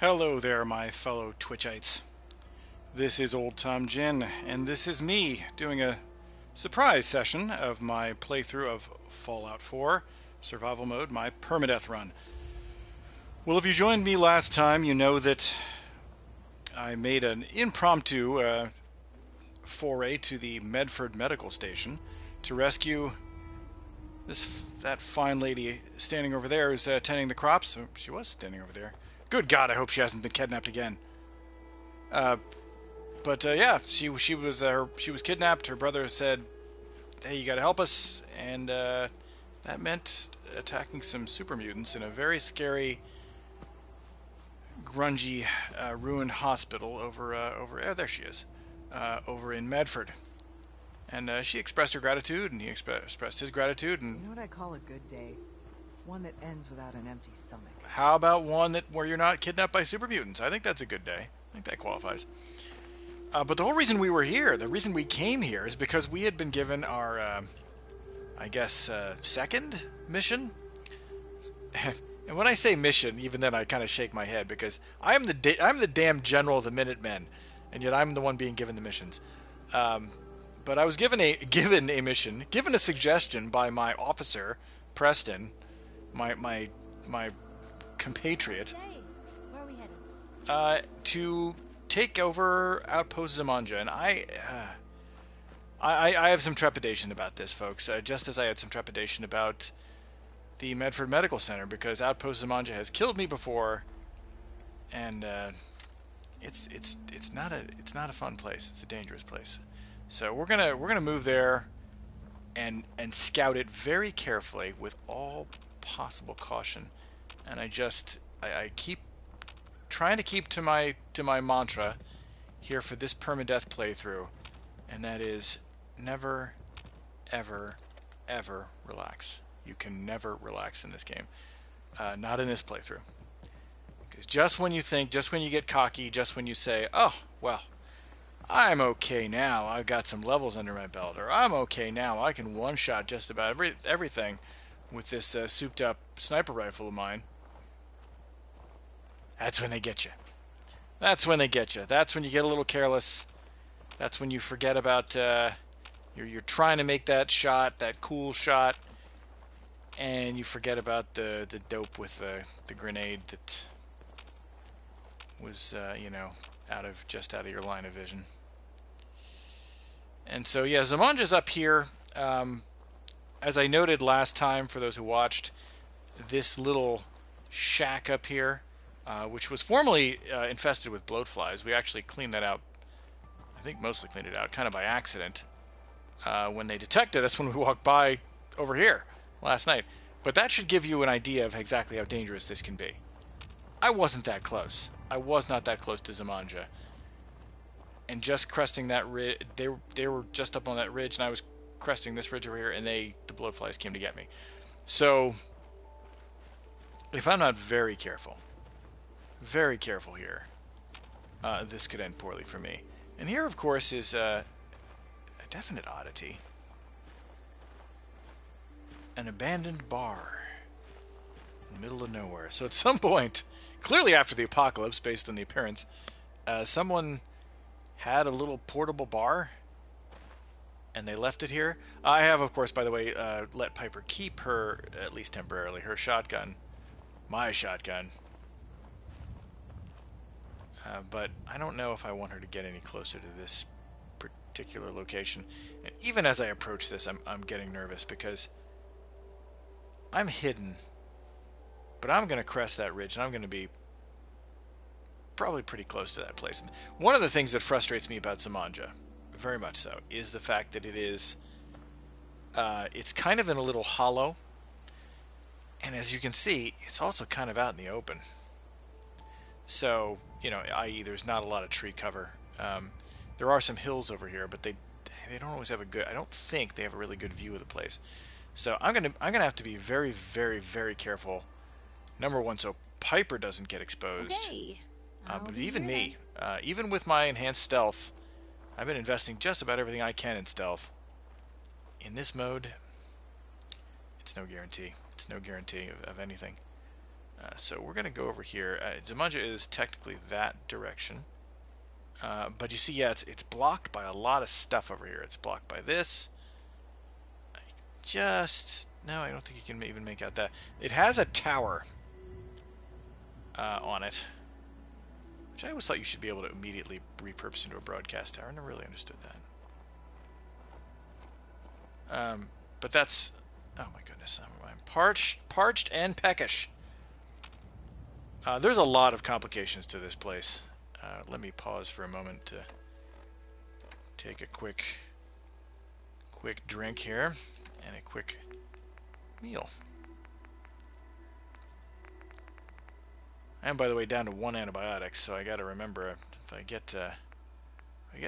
Hello there, my fellow Twitchites. This is Old Tom Gin, and this is me doing a surprise session of my playthrough of Fallout 4 Survival Mode, my Permadeath run. Well, if you joined me last time, you know that I made an impromptu foray to the Medford Medical Station to rescue that fine lady standing over there who's tending the crops. Oh, she was standing over there. Good God, I hope she hasn't been kidnapped again. Yeah, she was kidnapped. Her brother said, "Hey, you got to help us," and that meant attacking some super mutants in a very scary, grungy, ruined hospital over. There she is, over in Medford. And she expressed her gratitude, and he expressed his gratitude. And you know what I call a good day? One that ends without an empty stomach. How about one where you're not kidnapped by super mutants? I think that's a good day. I think that qualifies. But the whole reason we were here, the reason we came here, is because we had been given our, second mission. And when I say mission, even then I kind of shake my head because I'm the damn general of the Minutemen, and yet I'm the one being given the missions. But I was given a mission, given a suggestion by my officer, Preston, my compatriot, Hey, where are we headed? to take over Outpost Zimonja, and I have some trepidation about this, folks. Just as I had some trepidation about the Medford Medical Center, because Outpost Zimonja has killed me before, and it's not a fun place. It's a dangerous place. So we're gonna move there, and scout it very carefully with all possible caution. And I keep trying to keep to my mantra here for this permadeath playthrough, and that is never, ever, ever relax. You can never relax in this game, not in this playthrough. Because just when you get cocky, just when you say, "Oh well, I'm okay now, I've got some levels under my belt," or "I'm okay now, I can one-shot just about everything with this souped-up sniper rifle of mine," that's when they get you. That's when they get you. That's when you get a little careless. That's when you forget about you're trying to make that shot, that cool shot, and you forget about the dope with the grenade that was out of your line of vision. And so yeah, Zimonja's up here. As I noted last time, for those who watched, this little shack up here, which was formerly infested with bloatflies, we actually cleaned that out. I think mostly cleaned it out, kind of by accident. When they detected us when we walked by over here last night. But that should give you an idea of exactly how dangerous this can be. I wasn't that close. I was not that close to Zimonja. And just cresting that ridge, they were just up on that ridge, and I was cresting this ridge over here, and the bloatflies came to get me. So if I'm not very careful here, this could end poorly for me. And here, of course, is a definite oddity. An abandoned bar in the middle of nowhere. So at some point, clearly after the apocalypse, based on the appearance, someone had a little portable bar, and they left it here. I have, of course, by the way, let Piper keep her, at least temporarily, her shotgun. My shotgun. But I don't know if I want her to get any closer to this particular location. And even as I approach this, I'm getting nervous, because I'm hidden. But I'm going to crest that ridge, and I'm going to be probably pretty close to that place. And one of the things that frustrates me about Zimonja, very much so, is the fact that it's kind of in a little hollow, and as you can see, it's also kind of out in the open. So, i.e. there's not a lot of tree cover. There are some hills over here, but they don't always have I don't think they have a really good view of the place. So I'm gonna have to be very, very, very careful. Number one, so Piper doesn't get exposed. Okay. But even me, even with my enhanced stealth, I've been investing just about everything I can in stealth. In this mode, it's no guarantee. It's no guarantee of anything. So we're going to go over here. Zimonja is technically that direction. But you see, yeah, it's blocked by a lot of stuff over here. It's blocked by this. No, I don't think you can even make out that. It has a tower on it, which I always thought you should be able to immediately repurpose into a broadcast tower. I never really understood that. But that's... Oh my goodness, I'm parched and peckish. There's a lot of complications to this place. Let me pause for a moment to take a quick drink here and a quick meal. I am, by the way, down to 1 antibiotic, so I got to remember if I get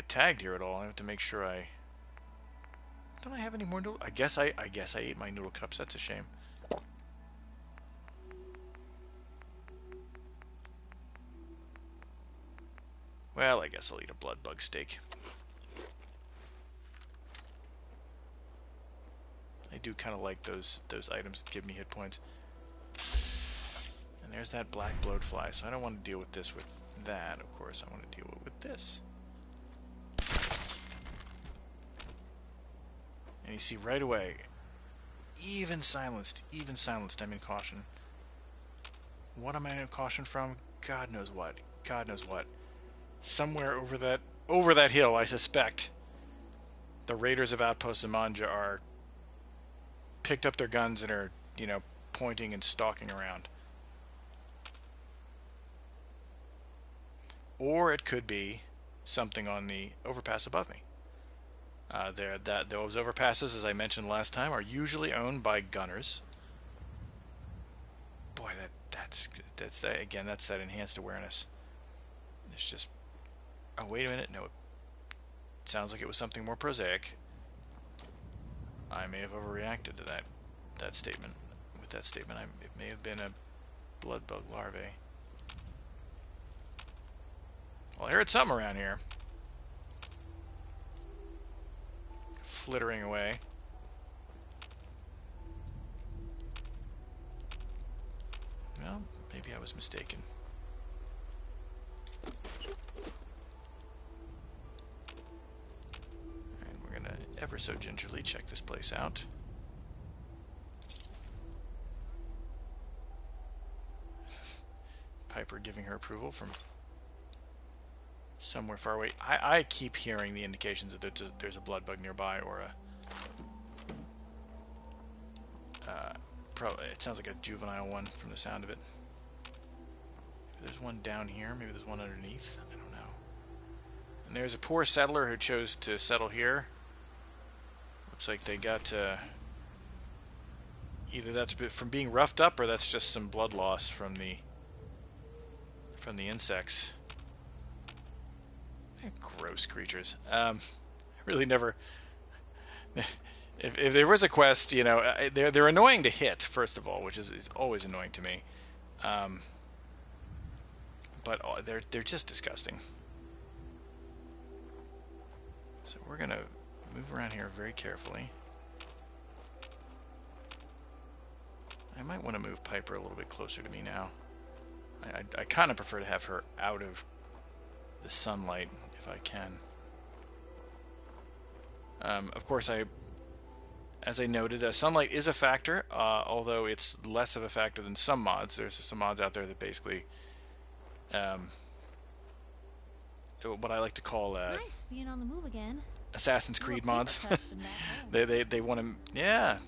tagged here at all, I have to make sure I... Don't I have any more noodle? I guess I ate my noodle cups. That's a shame. Well, I guess I'll eat a blood bug steak. I do kind of like those items that give me hit points. And there's that black bloatfly, so I don't want to deal with this with that, of course. I want to deal with this. And you see right away, even silenced, I'm in caution. What am I in caution from? God knows what. God knows what. Somewhere over that hill, I suspect, the raiders of Outpost Zimonja are picked up their guns and are, you know, pointing and stalking around. Or it could be something on the overpass above me. Those overpasses, as I mentioned last time, are usually owned by gunners. Boy, that's that enhanced awareness. It's just... Oh, wait a minute. No, it sounds like it was something more prosaic. I may have overreacted to that statement. With that statement, it may have been a blood bug larvae. Well, I heard something around here. Flittering away. Well, maybe I was mistaken. And we're gonna ever so gingerly check this place out. Piper giving her approval from somewhere far away. I keep hearing the indications that there's a blood bug nearby, or a... it sounds like a juvenile one from the sound of it. Maybe there's one down here. Maybe there's one underneath. I don't know. And there's a poor settler who chose to settle here. Looks like they got... either that's from being roughed up, or that's just some blood loss from the insects. Gross creatures. Really never... If there was a quest, you know, they're annoying to hit, first of all, which is always annoying to me. But they're just disgusting. So we're gonna move around here very carefully. I might want to move Piper a little bit closer to me now. I kind of prefer to have her out of the sunlight if I can. Of course, as I noted, sunlight is a factor, although it's less of a factor than some mods. There's some mods out there that basically, what I like to call nice being on the move again. Assassin's Creed mods. they want to, yeah,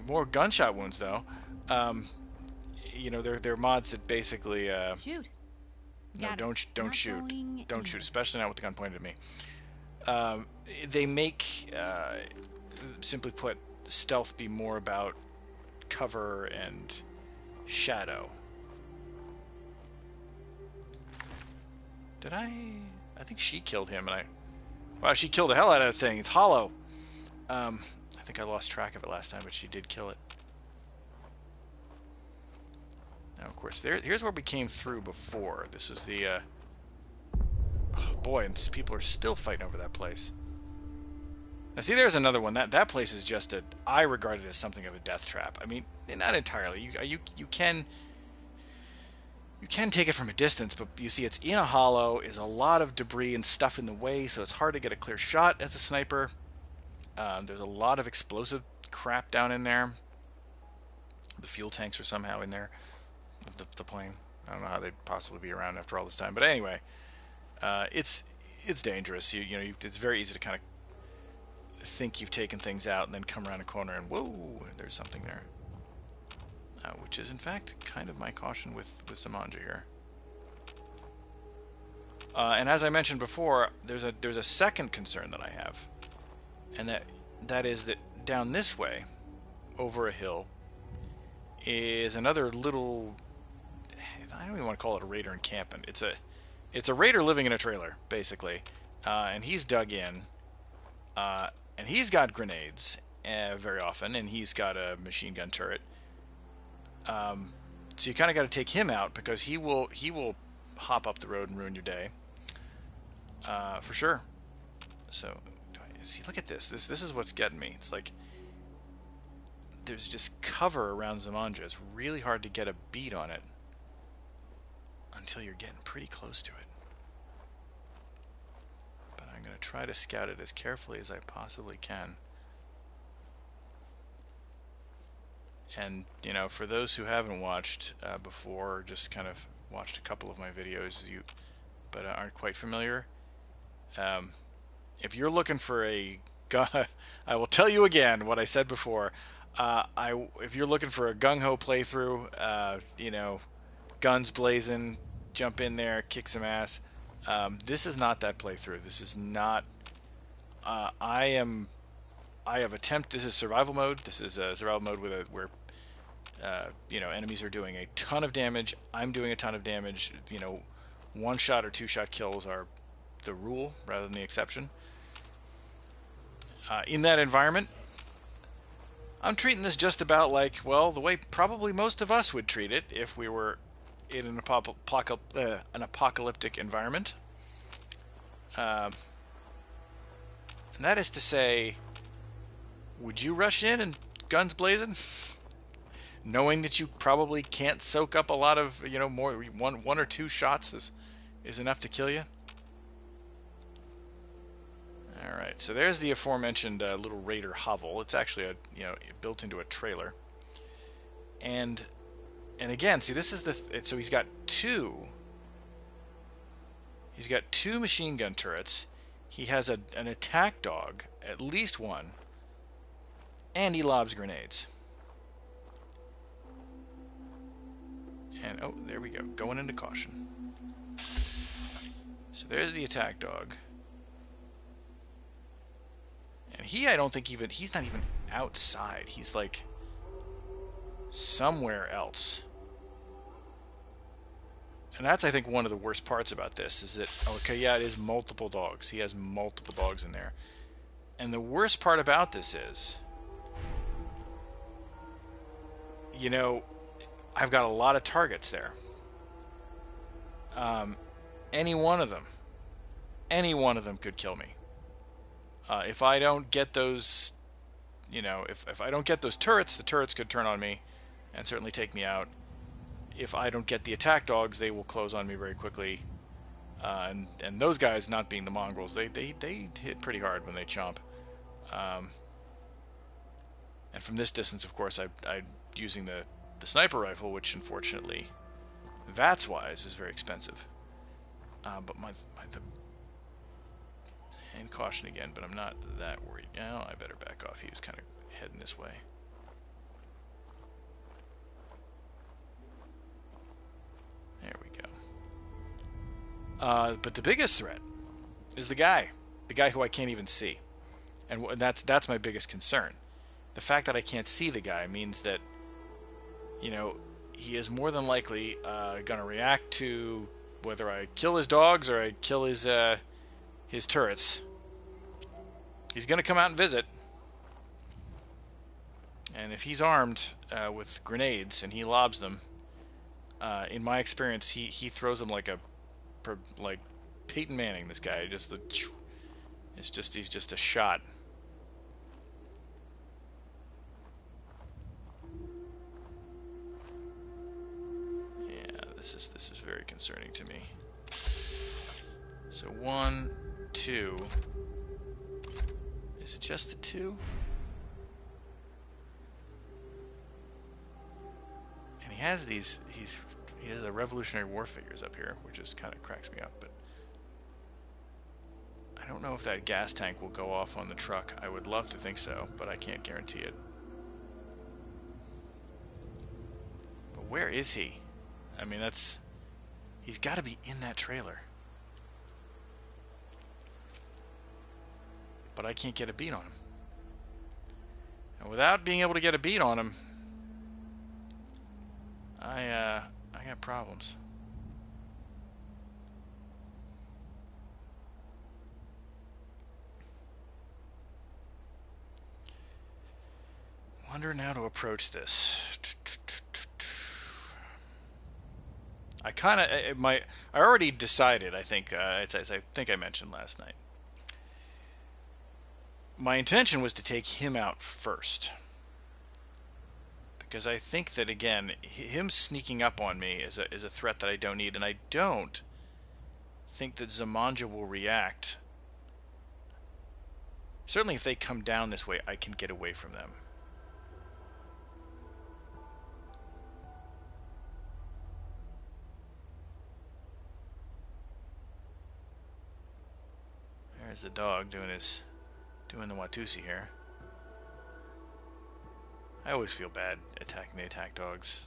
more gunshot wounds though. You know, they're mods that basically shoot. No, don't shoot, especially not with the gun pointed at me. They make, simply put, stealth be more about cover and shadow. Did I think she killed him, and wow, she killed the hell out of that thing. It's hollow. I think I lost track of it last time, but she did kill it. Now, of course, here's where we came through before. This is the, oh boy, and people are still fighting over that place. Now, see, there's another one. That place is just I regard it as something of a death trap. I mean, not entirely. You can You can take it from a distance, but you see it's in a hollow, is a lot of debris and stuff in the way, so it's hard to get a clear shot as a sniper. There's a lot of explosive crap down in there. The fuel tanks are somehow in there. The plane. I don't know how they'd possibly be around after all this time. But anyway, it's dangerous. It's very easy to kind of think you've taken things out and then come around a corner and whoa, there's something there. Which is in fact kind of my caution with Zimonja here. And as I mentioned before, there's a second concern that I have, and that is that down this way, over a hill, is another little. I don't even want to call it a raider encampment. It's a raider living in a trailer, basically, and he's dug in, and he's got grenades very often, and he's got a machine gun turret. So you kind of got to take him out because he will hop up the road and ruin your day, for sure. So see, look at this. This is what's getting me. It's like there's just cover around Zimonja. It's really hard to get a beat on it until you're getting pretty close to it. But I'm going to try to scout it as carefully as I possibly can. And, for those who haven't watched before, or just kind of watched a couple of my videos, but aren't quite familiar, if you're looking for a gun, I will tell you again what I said before. If you're looking for a gung-ho playthrough, guns blazing, jump in there, kick some ass, this is not that playthrough. This is not. This is survival mode. This is a survival mode where enemies are doing a ton of damage. I'm doing a ton of damage. One shot or two shot kills are the rule rather than the exception. In that environment, I'm treating this just about like, well, the way probably most of us would treat it if we were in an apocalyptic environment. And that is to say, would you rush in and guns blazing, knowing that you probably can't soak up a lot of, more one or two shots is enough to kill you? All right, so there's the aforementioned little raider hovel. It's actually built into a trailer. And again, see, this is so he's got two. He's got two machine gun turrets. He has an attack dog, at least one. And he lobs grenades. And, oh, there we go. Going into caution. So there's the attack dog. And I don't think he's not even outside. He's like somewhere else. And that's, I think, one of the worst parts about this is that, okay, yeah, it is multiple dogs. He has multiple dogs in there. And the worst part about this is, I've got a lot of targets there. Any one of them could kill me. If I don't get those, if I don't get those turrets, the turrets could turn on me and certainly take me out. If I don't get the attack dogs, they will close on me very quickly. And those guys, not being the mongrels, they hit pretty hard when they chomp. And from this distance, of course, I'm using the sniper rifle, which unfortunately, VATS-wise, is very expensive. But and caution again, but I'm not that worried. Now I better back off. He was kind of heading this way. There we go. But the biggest threat is the guy who I can't even see, and that's my biggest concern. The fact that I can't see the guy means that, he is more than likely going to react to whether I kill his dogs or I kill his turrets. He's going to come out and visit. And if he's armed with grenades and he lobs them, in my experience, he throws them like Peyton Manning. This guy, he's just a shot. Yeah, This is very concerning to me. So 1, 2. Is it just the 2? And he has these. He has the Revolutionary War figures up here, which just kind of cracks me up. But I don't know if that gas tank will go off on the truck. I would love to think so, but I can't guarantee it. But where is he? I mean, he's got to be in that trailer. But I can't get a beat on him. And without being able to get a beat on him, I got problems. Wondering how to approach this. I already decided, I think, as I think I mentioned last night. My intention was to take him out first. Because I think that, again, him sneaking up on me is a threat that I don't need. And I don't think that Zimonja will react. Certainly if they come down this way, I can get away from them. There's the dog doing the Watusi here. I always feel bad attacking the attack dogs.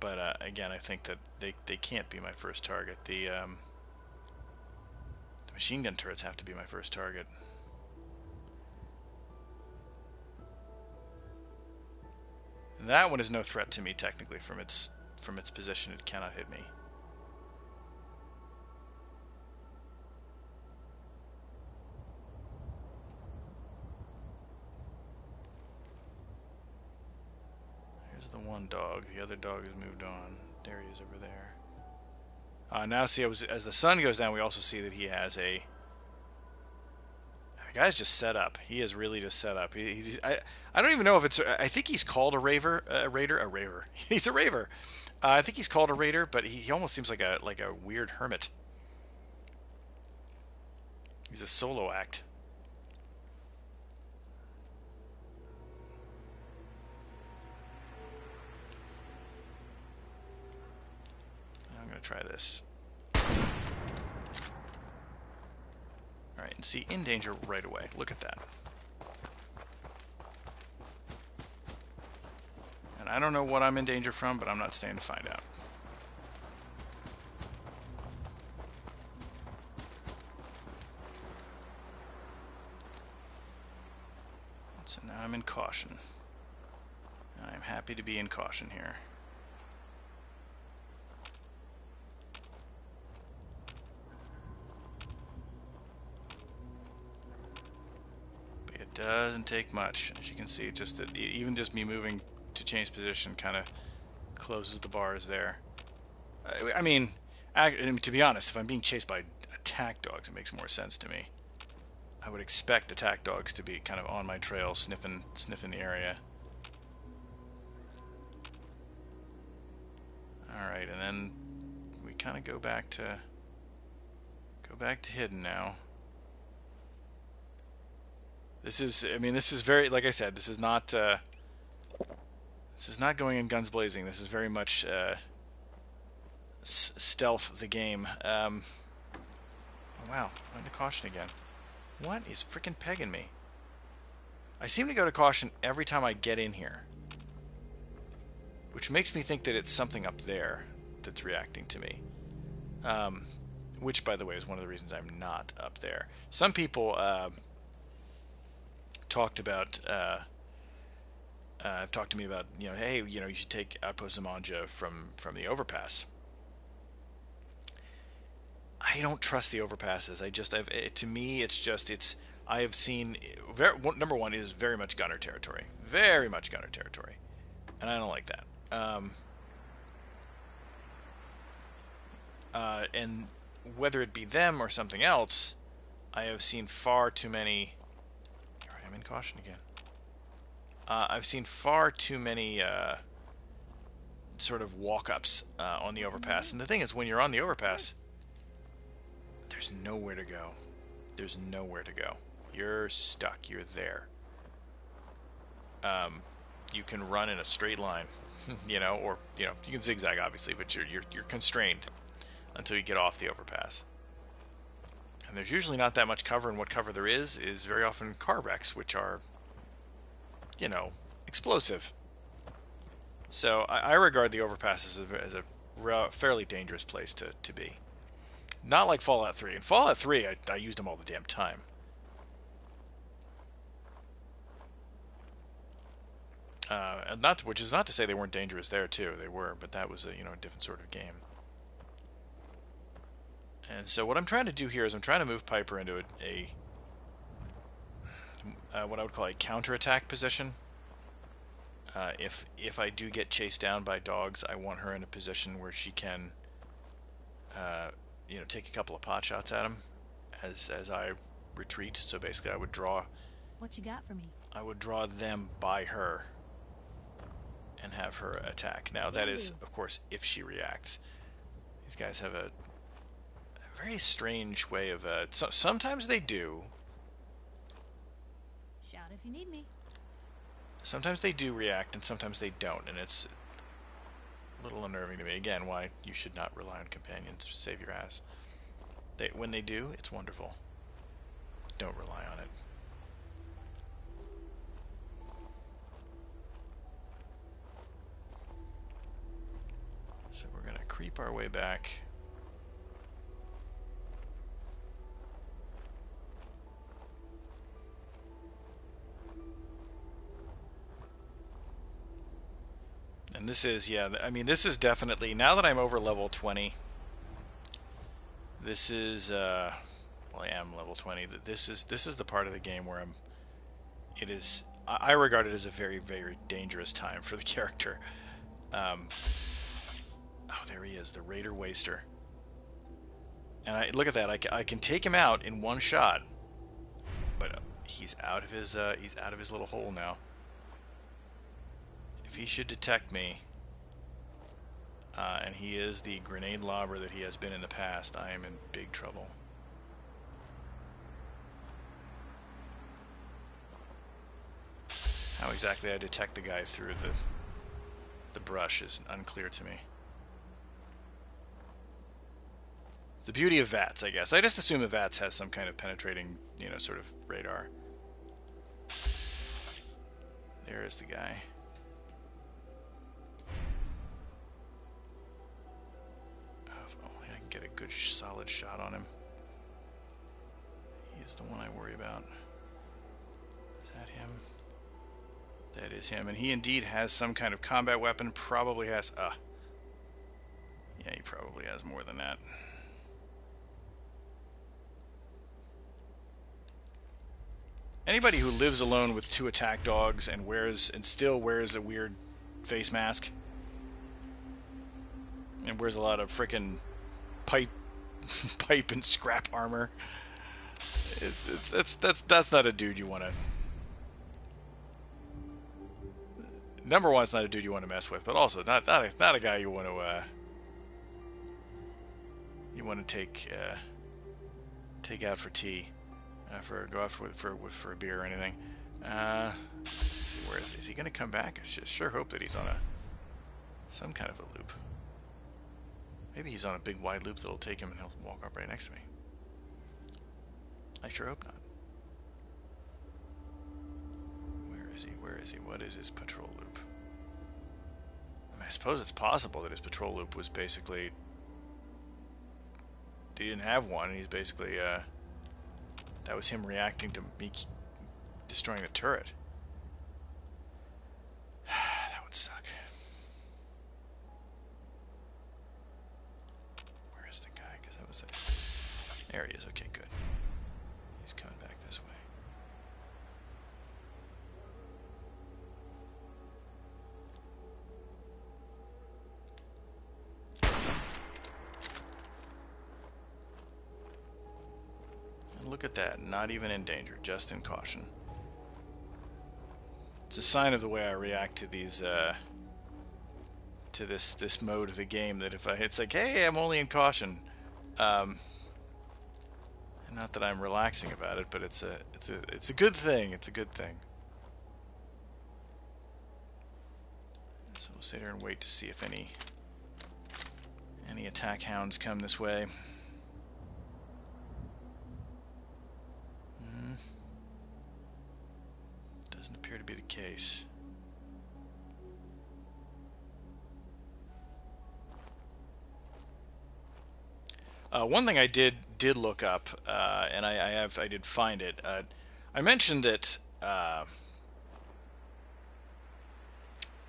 But again, I think that they can't be my first target. The machine gun turrets have to be my first target. And that one is no threat to me technically from its position. It cannot hit me. Here's the one dog. The other dog has moved on. There he is over there. Now see, as the sun goes down, we also see that he has the guy's just set up. He is really just set up. I don't even know if it's. I think he's called a raider. He's a raver. I think he's called a raider, but he almost seems like a weird hermit. He's a solo act. I'm gonna try this. Alright, and see, in danger right away. Look at that. And I don't know what I'm in danger from, but I'm not staying to find out. So now I'm in caution. And I'm happy to be in caution here. Doesn't take much, as you can see. Just that, even just me moving to change position kind of closes the bars there. I mean, to be honest, if I'm being chased by attack dogs, it makes more sense to me. I would expect attack dogs to be kind of on my trail, sniffing the area. All right, and then we kind of go back to hidden now. This is very, like I said, this is not going in guns blazing. This is very much stealth the game. Oh, wow, I'm into caution again. What is frickin' pegging me? I seem to go to caution every time I get in here, which makes me think that it's something up there that's reacting to me. Which, by the way, is one of the reasons I'm not up there. Some people talked about have talked to me about, hey, you should take Outpost Zimonja from the overpass. I don't trust the overpasses. To me, I have seen number one, it is very much gunner territory, and I don't like that. And whether it be them or something else, I have seen far too many. I'm in caution again. I've seen far too many sort of walk-ups on the overpass. And the thing is, when you're on the overpass, there's nowhere to go. There's nowhere to go. You're stuck. You're there. You can run in a straight line, or you can zigzag obviously, but you're constrained until you get off the overpass. And there's usually not that much cover, and what cover there is very often car wrecks, which are, explosive. So I regard the overpass as a fairly dangerous place to be. Not like Fallout 3. In Fallout 3, I used them all the damn time. Which is not to say they weren't dangerous there too. They were, but that was a different sort of game. And so what I'm trying to do here is I'm trying to move Piper into what I would call a counterattack position. If I do get chased down by dogs, I want her in a position where she can, take a couple of pot shots at them as I retreat. So basically, I would draw. What you got for me? I would draw them by her and have her attack. Now that is, of course, if she reacts. These guys have a very strange way of. Sometimes they do. Shout if you need me. Sometimes they do react, and sometimes they don't, and it's a little unnerving to me. Again, why you should not rely on companions to save your ass. When they do, it's wonderful. Don't rely on it. So we're going to creep our way back. And this is, this is definitely, now that I'm over level 20, this is, I am level 20, this is the part of the game where I regard it as a very, very dangerous time for the character. Oh, there he is, the Raider Waster. And look at that, I can take him out in one shot, but he's out of his little hole now. If he should detect me, and he is the grenade lobber that he has been in the past, I am in big trouble. How exactly I detect the guy through the brush is unclear to me. It's the beauty of VATS, I guess. I just assume that VATS has some kind of penetrating, sort of radar. There is the guy. Get a good solid shot on him. He is the one I worry about. Is that him? That is him, and he indeed has some kind of combat weapon. Probably has yeah, he probably has more than that. Anybody who lives alone with 2 attack dogs and still wears a weird face mask and wears a lot of frickin' pipe and scrap armor. That's not a dude you want to. Number one, it's not a dude you want to mess with, but also not a guy you want to take out for tea, go out for a beer or anything. Let's see, where is he? Is he going to come back? I sure hope that he's on some kind of a loop. Maybe he's on a big wide loop that'll take him and he'll walk up right next to me. I sure hope not. Where is he? Where is he? What is his patrol loop? I suppose it's possible that his patrol loop was basically... He didn't have one, and he's basically... that was him reacting to me destroying the turret. That would suck. There he is. Okay, good. He's coming back this way. And look at that. Not even in danger, just in caution. a sign of the way I react to these, to this mode of the game. That if it's like, hey, I'm only in caution. Not that I'm relaxing about it, but it's a good thing. It's a good thing. So we'll sit here and wait to see if any attack hounds come this way. Doesn't appear to be the case. One thing I did look up, and I did find it. I mentioned that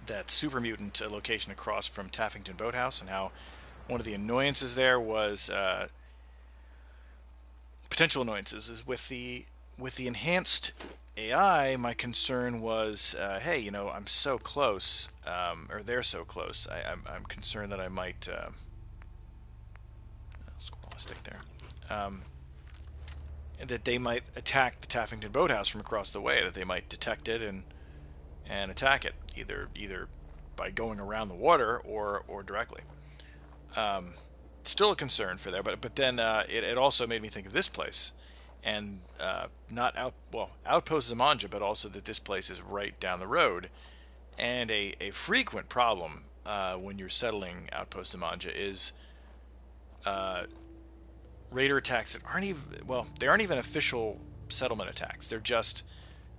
that super mutant location across from Taffington Boathouse, and how one of the annoyances there was potential annoyances is with the enhanced AI. My concern was, hey, you know, I'm so close, or they're so close. I'm concerned that I might. Stick there. That they might attack the Taffington Boathouse from across the way. That they might detect it and attack it, either by going around the water or directly. Still a concern for there, but then it also made me think of this place, and not Outpost Zimonja, but also that this place is right down the road, and a frequent problem when you're settling Outpost Zimonja is raider attacks that aren't even official settlement attacks. They're just,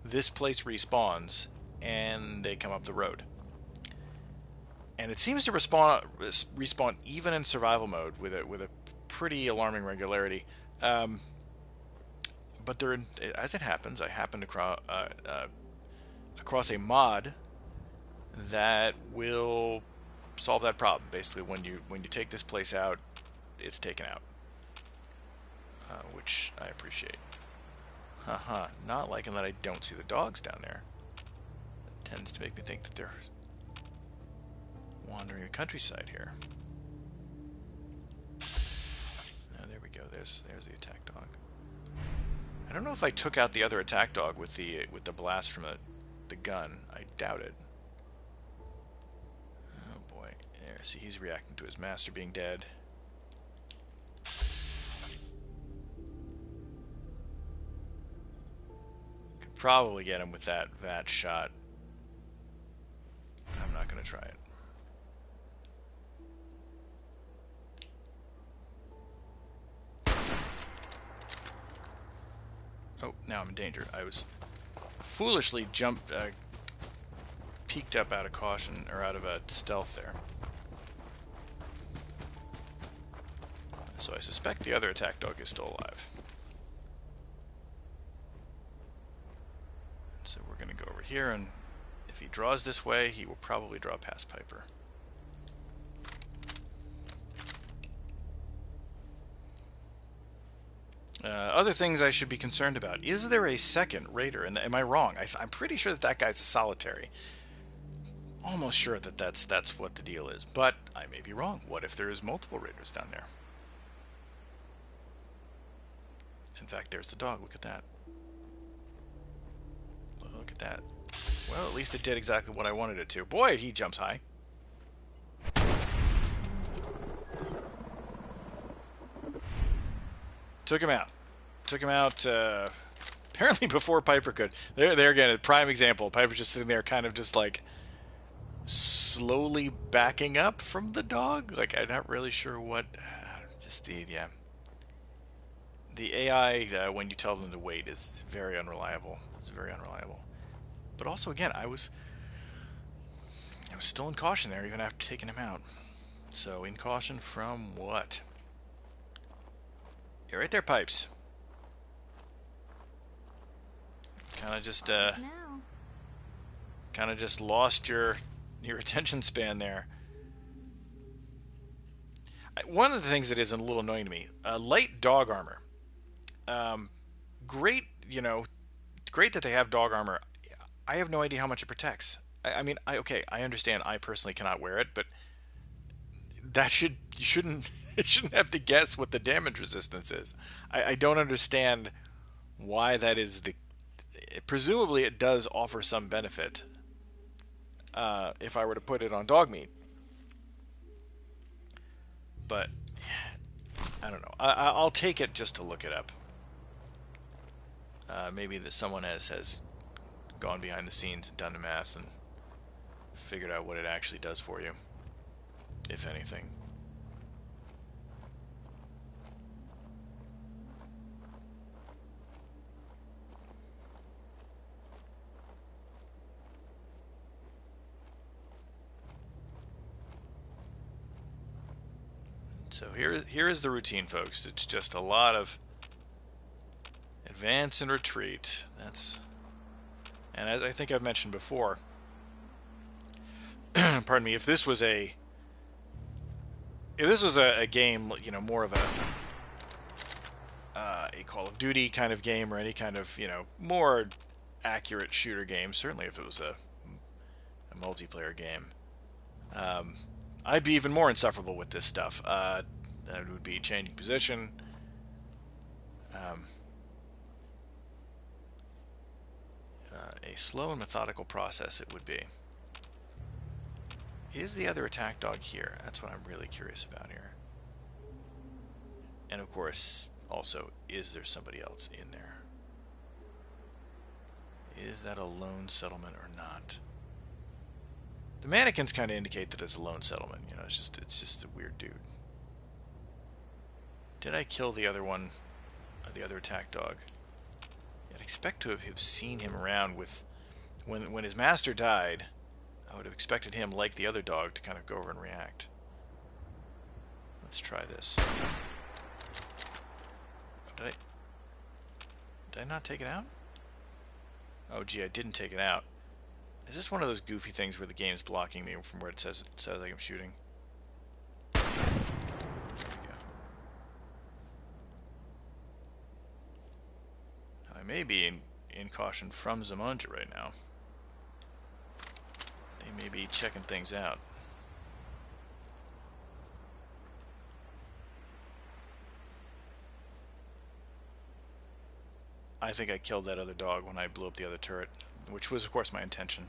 this place respawns and they come up the road, and it seems to respawn even in survival mode with a pretty alarming regularity. But as it happens, I happened across a mod that will solve that problem. Basically, when you take this place out, it's taken out. Which I appreciate. Not liking that I don't see the dogs down there. It tends to make me think that they're wandering the countryside here. Now there we go. There's the attack dog. I don't know if I took out the other attack dog with the blast from the gun. I doubt it. Oh boy. There. See, he's reacting to his master being dead. Probably get him with that shot. I'm not going to try it. Oh, now I'm in danger. I was foolishly peeked up out of caution, or out of a stealth there. So I suspect the other attack dog is still alive. So we're going to go over here, and if he draws this way, he will probably draw past Piper. Other things I should be concerned about. Is there a second raider? And am I wrong? I'm pretty sure that guy's a solitary. Almost sure that that's what the deal is. But I may be wrong. What if there's multiple raiders down there? In fact, there's the dog. Look at that. Look at that. Well, at least it did exactly what I wanted it to. Boy, he jumps high. Took him out. Took him out, apparently before Piper could. There again, a prime example. Piper's just sitting there kind of just like slowly backing up from the dog. Like, I'm not really sure what. Yeah. The AI, when you tell them to wait, is very unreliable. It's very unreliable. But also, again, I was still in caution there, even after taking him out. So, in caution from what? You're right there, Pipes. Kind of just lost your attention span there. One of the things that is a little annoying to me, light dog armor. Great, great that they have dog armor. I have no idea how much it protects. I mean, I understand. I personally cannot wear it, but you shouldn't have to guess what the damage resistance is. I don't understand why that is the. Presumably, it does offer some benefit, if I were to put it on dog meat. But I don't know. I'll take it just to look it up. Maybe that someone has gone behind the scenes and done the math and figured out what it actually does for you, if anything. So here is the routine, folks. It's just a lot of advance and retreat. And as I think I've mentioned before, pardon me, if this was a game, you know, more of a Call of Duty kind of game or any kind of, you know, more accurate shooter game, certainly if it was a multiplayer game, I'd be even more insufferable with this stuff. That would be changing position. A slow and methodical process it would be. Is the other attack dog here? That's what I'm really curious about here. And of course, also, is there somebody else in there? Is that a lone settlement or not? The mannequins kind of indicate that it's a lone settlement. You know, it's just a weird dude. Did I kill the other one, the other attack dog? I'd expect to have seen him around with, when his master died. I would have expected him, like the other dog, to kind of go over and react. Let's try this. Did I not take it out? Oh, gee, I didn't take it out. Is this one of those goofy things where the game's blocking me from where it says like I'm shooting? There we go. I may be in caution from Zimonja right now. They may be checking things out. I think I killed that other dog when I blew up the other turret, which was, of course, my intention.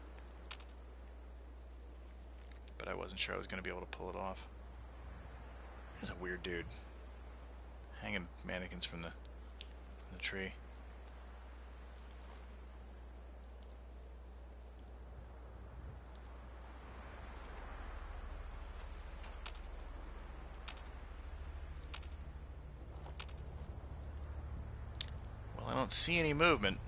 But I wasn't sure I was going to be able to pull it off. He's a weird dude. Hanging mannequins from the tree. Well, I don't see any movement.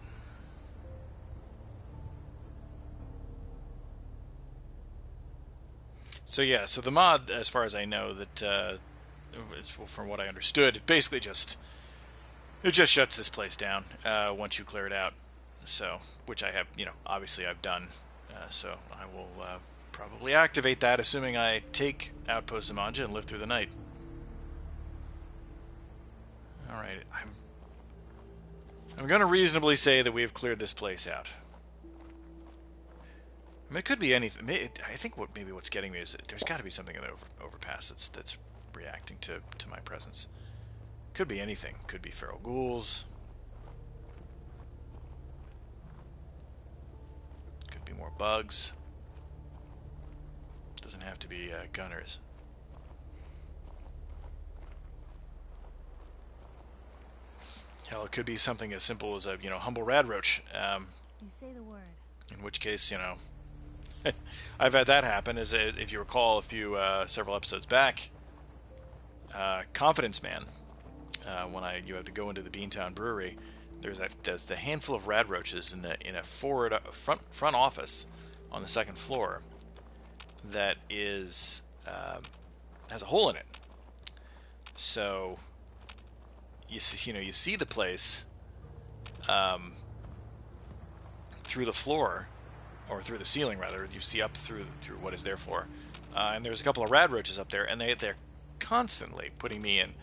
So yeah, so the mod, as far as I know, that from what I understood, it basically just shuts this place down once you clear it out. So, which I have, you know, obviously I've done. So I will probably activate that, assuming I take Outpost Zimonja and live through the night. All right, I'm going to reasonably say that we have cleared this place out. I mean, it could be anything. I think what's getting me is that there's got to be something in the overpass that's reacting to my presence. Could be anything. Could be feral ghouls. Could be more bugs. Doesn't have to be gunners. Hell, it could be something as simple as a humble radroach. You say the word. In which case, I've had that happen. As if you recall, several episodes back, Confidence Man, when you have to go into the Beantown Brewery, there's the handful of radroaches in a front office on the second floor that has a hole in it. So you see the place through the floor. Or through the ceiling, rather. You see up through what is their floor. And there's a couple of radroaches up there, and they're constantly putting me in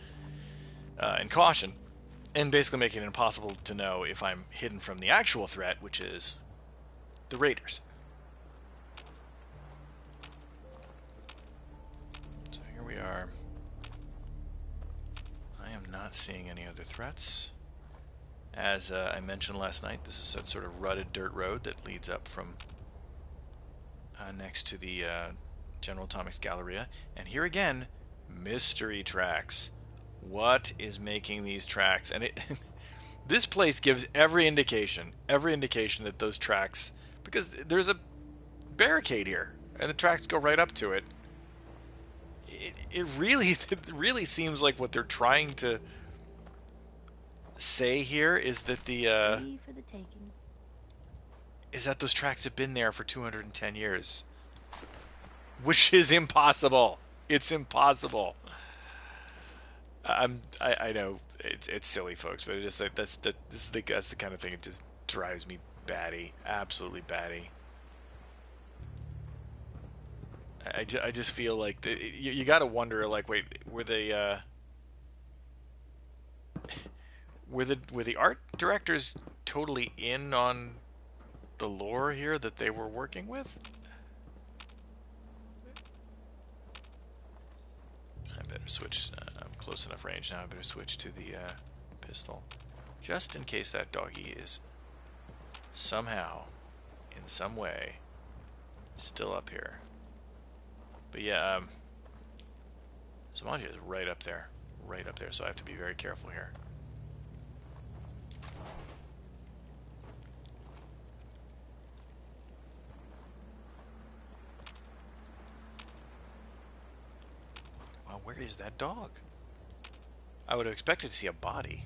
caution, and basically making it impossible to know if I'm hidden from the actual threat, which is the raiders. So here we are. I am not seeing any other threats. As I mentioned last night, this is a sort of rutted dirt road that leads up from next to the General Atomics Galleria. And here again, mystery tracks. What is making these tracks? And it this place gives every indication that those tracks, because there's a barricade here, and the tracks go right up to it. It really seems like what they're trying to say here is that Free for the taking. is that those tracks have been there for 210 years, which is impossible. It's impossible. I know it's silly, folks, but it just that's the kind of thing. It just drives me batty, absolutely batty. I just feel like you got to wonder, like, wait, were they were the art directors totally in on the lore here that they were working with? I better switch. I'm close enough range now. I better switch to the pistol, just in case that doggy is somehow, in some way, still up here. But yeah, Zimonja is right up there, so I have to be very careful here. Well, where is that dog? I would have expected to see a body.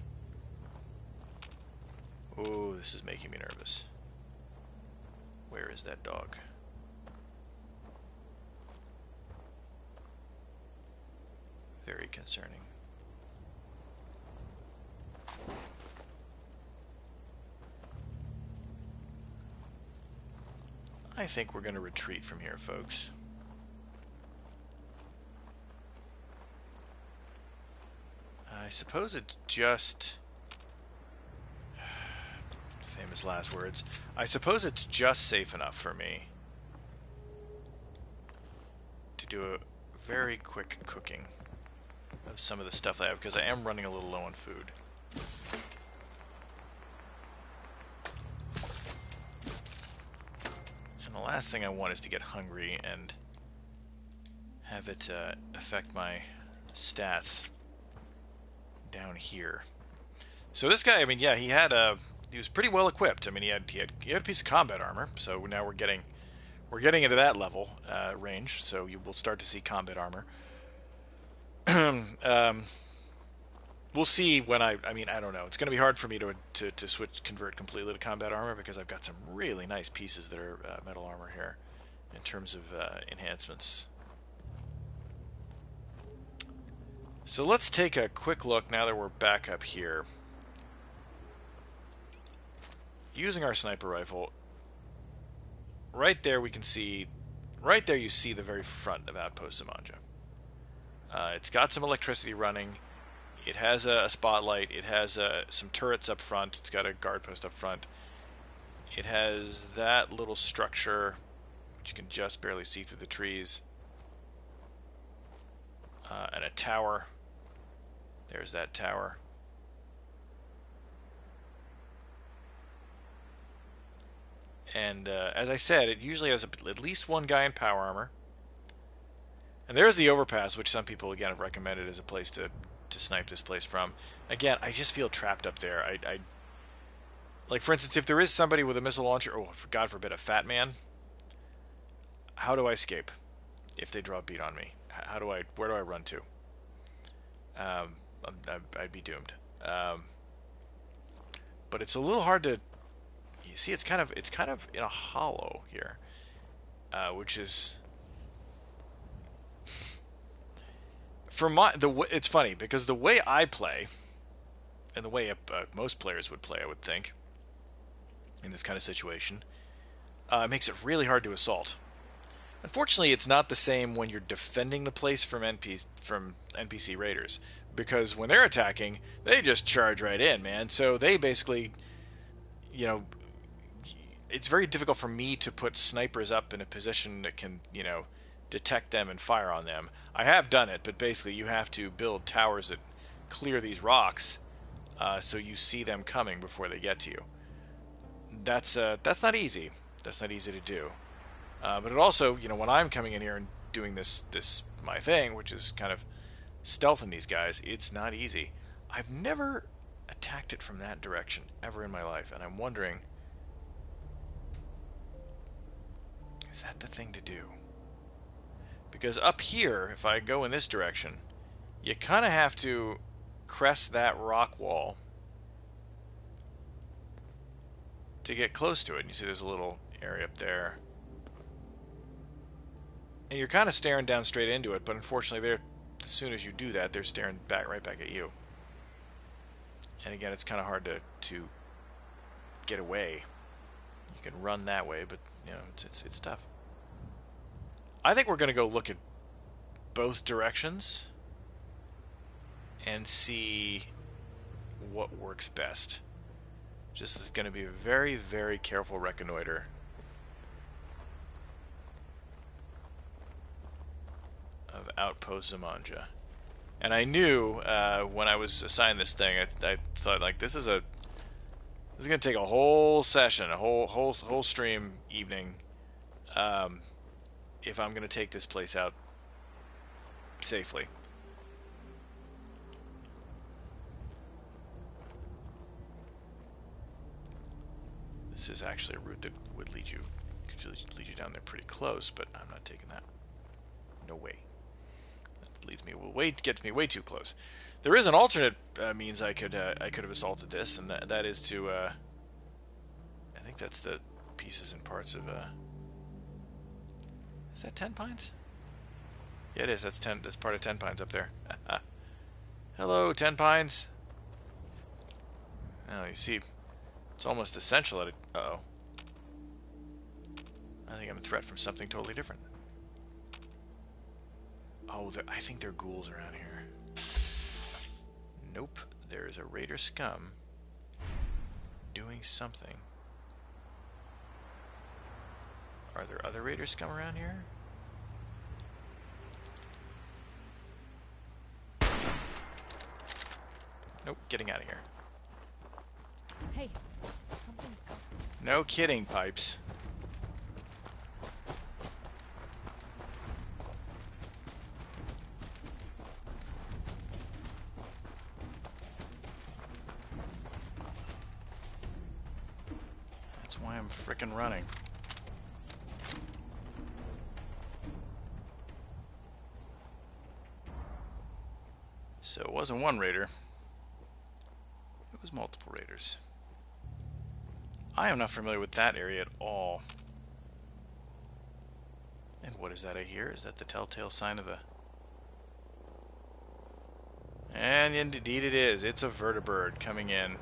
Oh, this is making me nervous. Where is that dog? Very concerning. I think we're going to retreat from here, folks. I suppose it's just... famous last words. I suppose it's just safe enough for me to do a very quick cooking of some of the stuff I have, because I am running a little low on food. And the last thing I want is to get hungry and have it affect my stats down here. So this guy, I mean, yeah, he was pretty well equipped. I mean, he had a piece of combat armor. So now we're getting into that level range. So you will start to see combat armor. We'll see when I mean, I don't know. It's going to be hard for me to convert completely to combat armor, because I've got some really nice pieces that are metal armor here in terms of enhancements. So let's take a quick look now that we're back up here. Using our sniper rifle, right there we can see, right there you see the very front of Outpost Zimonja. It's got some electricity running. It has a spotlight. It has some turrets up front. It's got a guard post up front. It has that little structure, which you can just barely see through the trees, and a tower. There's that tower. And as I said, it usually has at least one guy in power armor. And there's the overpass, which some people, again, have recommended as a place to snipe this place from. Again, I just feel trapped up there. I like, for instance, if there is somebody with a missile launcher, or for God forbid, a fat man, how do I escape if they draw a bead on me? Where do I run to? I'd be doomed. But it's a little hard to... You see, it's kind of in a hollow here, which is... It's funny, because the way I play, and the way most players would play, I would think, in this kind of situation, makes it really hard to assault. Unfortunately, it's not the same when you're defending the place from NPC raiders, because when they're attacking, they just charge right in, man. So they basically, you know, it's very difficult for me to put snipers up in a position that can, you know, detect them and fire on them. I have done it, but basically you have to build towers that clear these rocks, so you see them coming before they get to you. That's not easy. That's not easy to do. But it also, you know, when I'm coming in here and doing this my thing, which is kind of stealthing these guys, it's not easy. I've never attacked it from that direction ever in my life, and I'm wondering, is that the thing to do? Because up here, if I go in this direction, you kind of have to crest that rock wall to get close to it. And you see there's a little area up there. And you're kind of staring down straight into it, but unfortunately, as soon as you do that, they're staring right back at you. And again, it's kind of hard to get away. You can run that way, but you know it's tough. I think we're going to go look at both directions and see what works best. Just is going to be a very, very careful reconnoiter of Outpost Zimonja. And I knew when I was assigned this thing, I thought like this is going to take a whole session, a whole stream evening, if I'm going to take this place out safely. This is actually a route that would lead you down there pretty close, but I'm not taking that. No way. That leads me gets me way too close. There is an alternate means I could have assaulted this, and that is to I think that's the pieces and parts of is that 10 Pines? Yeah, it is. That's part of 10 Pines up there. Hello, 10 Pines. Oh, you see, it's almost essential that it... Uh-oh. I think I'm a threat from something totally different. Oh, I think there are ghouls around here. Nope. There's a raider scum doing something. Are there other raider scum around here? Nope. Getting out of here. Hey, something. No kidding, Pipes. That's why I'm frickin' running. So it wasn't one raider. It was multiple raiders. I am not familiar with that area at all. And what is that I hear? Is that the telltale sign of a... And indeed it is. It's a vertibird coming in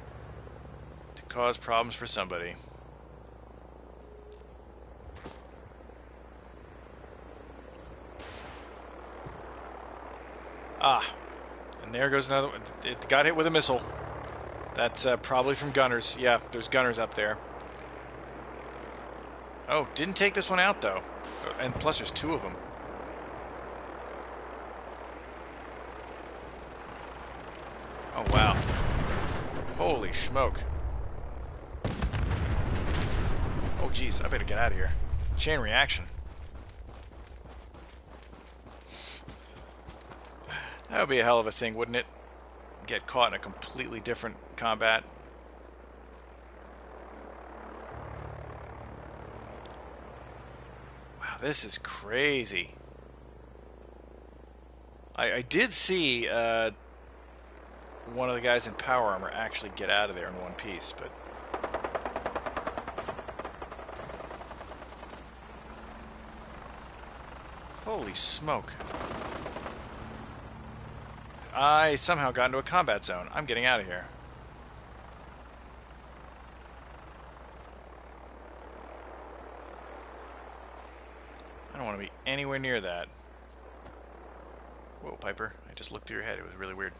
to cause problems for somebody. Ah. And there goes another one. It got hit with a missile. That's probably from gunners. Yeah, there's gunners up there. Oh, didn't take this one out, though. And plus there's two of them. Oh, wow. Holy smoke. Oh, geez, I better get out of here. Chain reaction. That would be a hell of a thing, wouldn't it? Get caught in a completely different combat. Wow, this is crazy. I did see one of the guys in power armor actually get out of there in one piece, but... Holy smoke. I somehow got into a combat zone. I'm getting out of here. I don't want to be anywhere near that. Whoa, Piper. I just looked through your head. It was really weird.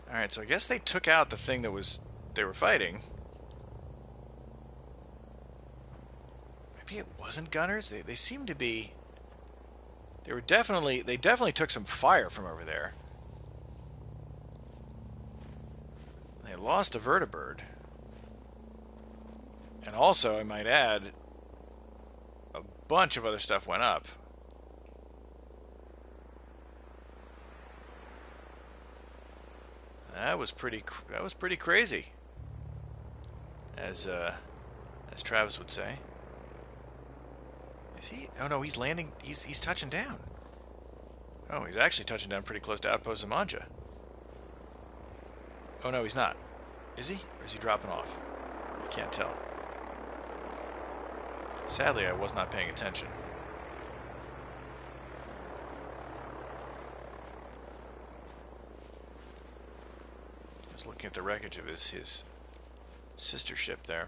Alright, so I guess they took out the thing that they were fighting. Maybe it wasn't gunners? They seem to be... They definitely took some fire from over there. They lost a vertibird. And also, I might add, a bunch of other stuff went up. That was pretty crazy, as Travis would say. Is he? Oh no, he's landing. He's touching down. Oh, he's actually touching down pretty close to Outpost Zimonja. Oh no, he's not. Is he? Or is he dropping off? I can't tell. Sadly, I was not paying attention. I was looking at the wreckage of his sister ship there.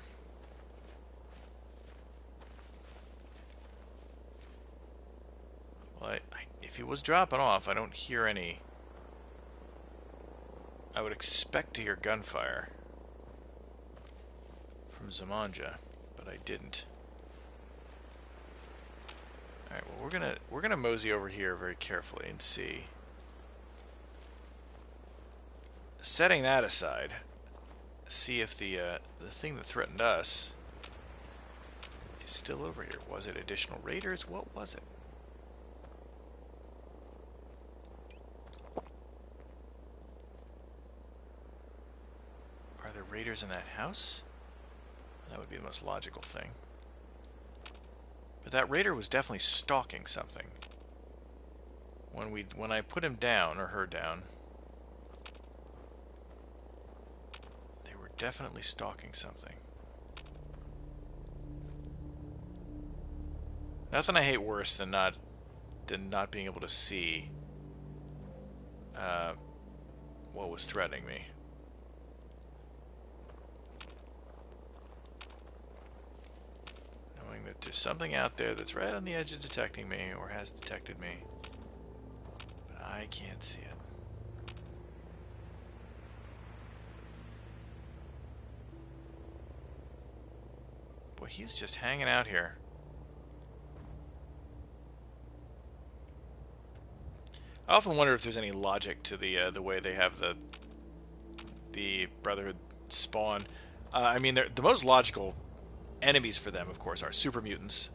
Well, if he was dropping off, I don't hear any. I would expect to hear gunfire from Zimonja, but I didn't. All right, well we're gonna mosey over here very carefully and see. Setting that aside, see if the thing that threatened us is still over here. Was it additional raiders? What was it? Are there raiders in that house? That would be the most logical thing. But that raider was definitely stalking something. When I put him down, or her down, they were definitely stalking something. Nothing I hate worse than not being able to see what was threatening me. Knowing that there's something out there that's right on the edge of detecting me, or has detected me, but I can't see it. Boy, he's just hanging out here. I often wonder if there's any logic to the way they have the Brotherhood spawn. I mean, the most logical enemies for them, of course, are super mutants,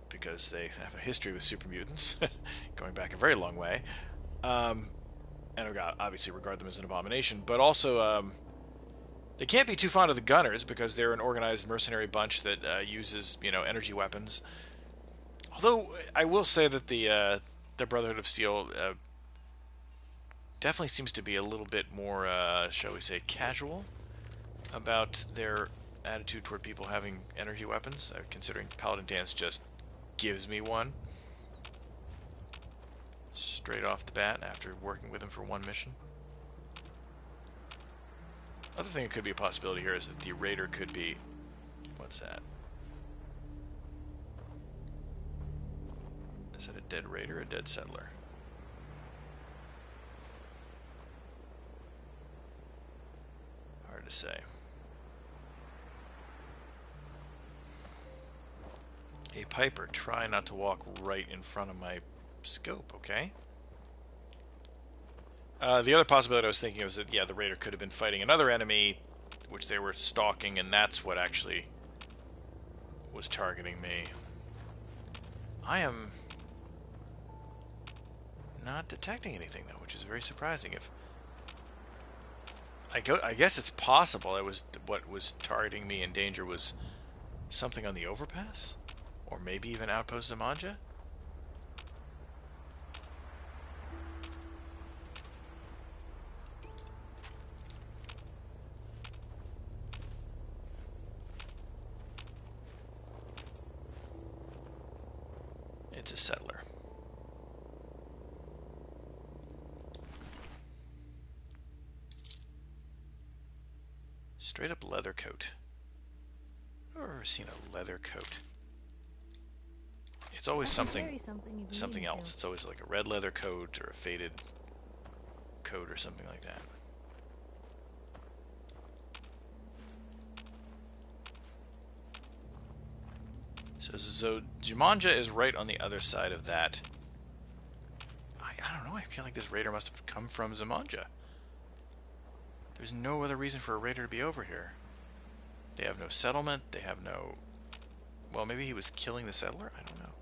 because they have a history with super mutants, going back a very long way, and obviously regard them as an abomination. But also, they can't be too fond of the Gunners because they're an organized mercenary bunch that uses, energy weapons. Although I will say that the Brotherhood of Steel definitely seems to be a little bit more, shall we say, casual about their attitude toward people having energy weapons, considering Paladin Dance just gives me one straight off the bat after working with him for one mission. Other thing that could be a possibility here is that the raider could be... What's that? Is that a dead raider or a dead settler? Hard to say. Hey, Piper, try not to walk right in front of my scope, okay? The other possibility I was thinking was that, yeah, the raider could have been fighting another enemy, which they were stalking, and that's what actually was targeting me. I am not detecting anything, though, which is very surprising. I guess it's possible what was targeting me in danger was something on the overpass? Or maybe even Outpost Zimonja? It's a settler. Straight up leather coat. I've never seen a leather coat. It's always something else. It's always like a red leather coat or a faded coat or something like that. So Zimonja is right on the other side of that. I don't know. I feel like this raider must have come from Zimonja. There's no other reason for a raider to be over here. They have no settlement. They have no... Well, maybe he was killing the settler? I don't know.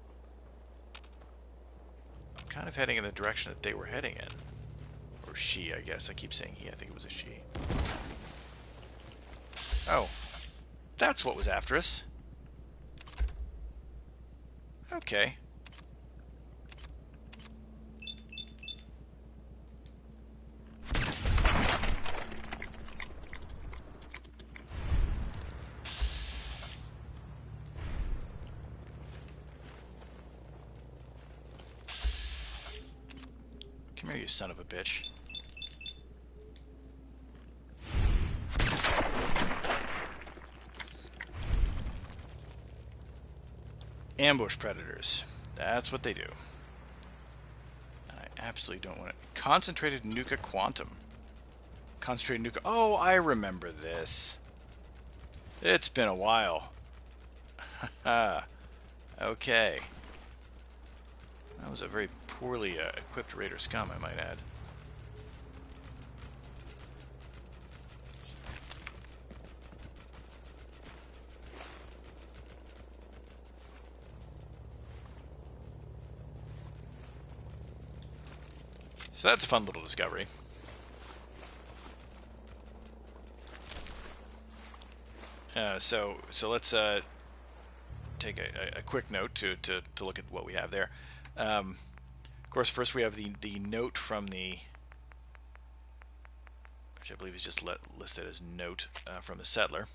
I'm kind of heading in the direction that they were heading in. Or she, I guess. I keep saying he. I think it was a she. Oh. That's what was after us. Okay. Come here, you son of a bitch. Ambush predators. That's what they do. I absolutely don't want it. Concentrated Nuka Quantum. Concentrated Nuka... Oh, I remember this. It's been a while. Okay. That was a very poorly equipped Raider scum, I might add. So that's a fun little discovery. So let's take a quick note to look at what we have there. Of course, first we have the note from the, which I believe is just listed as note from the settler.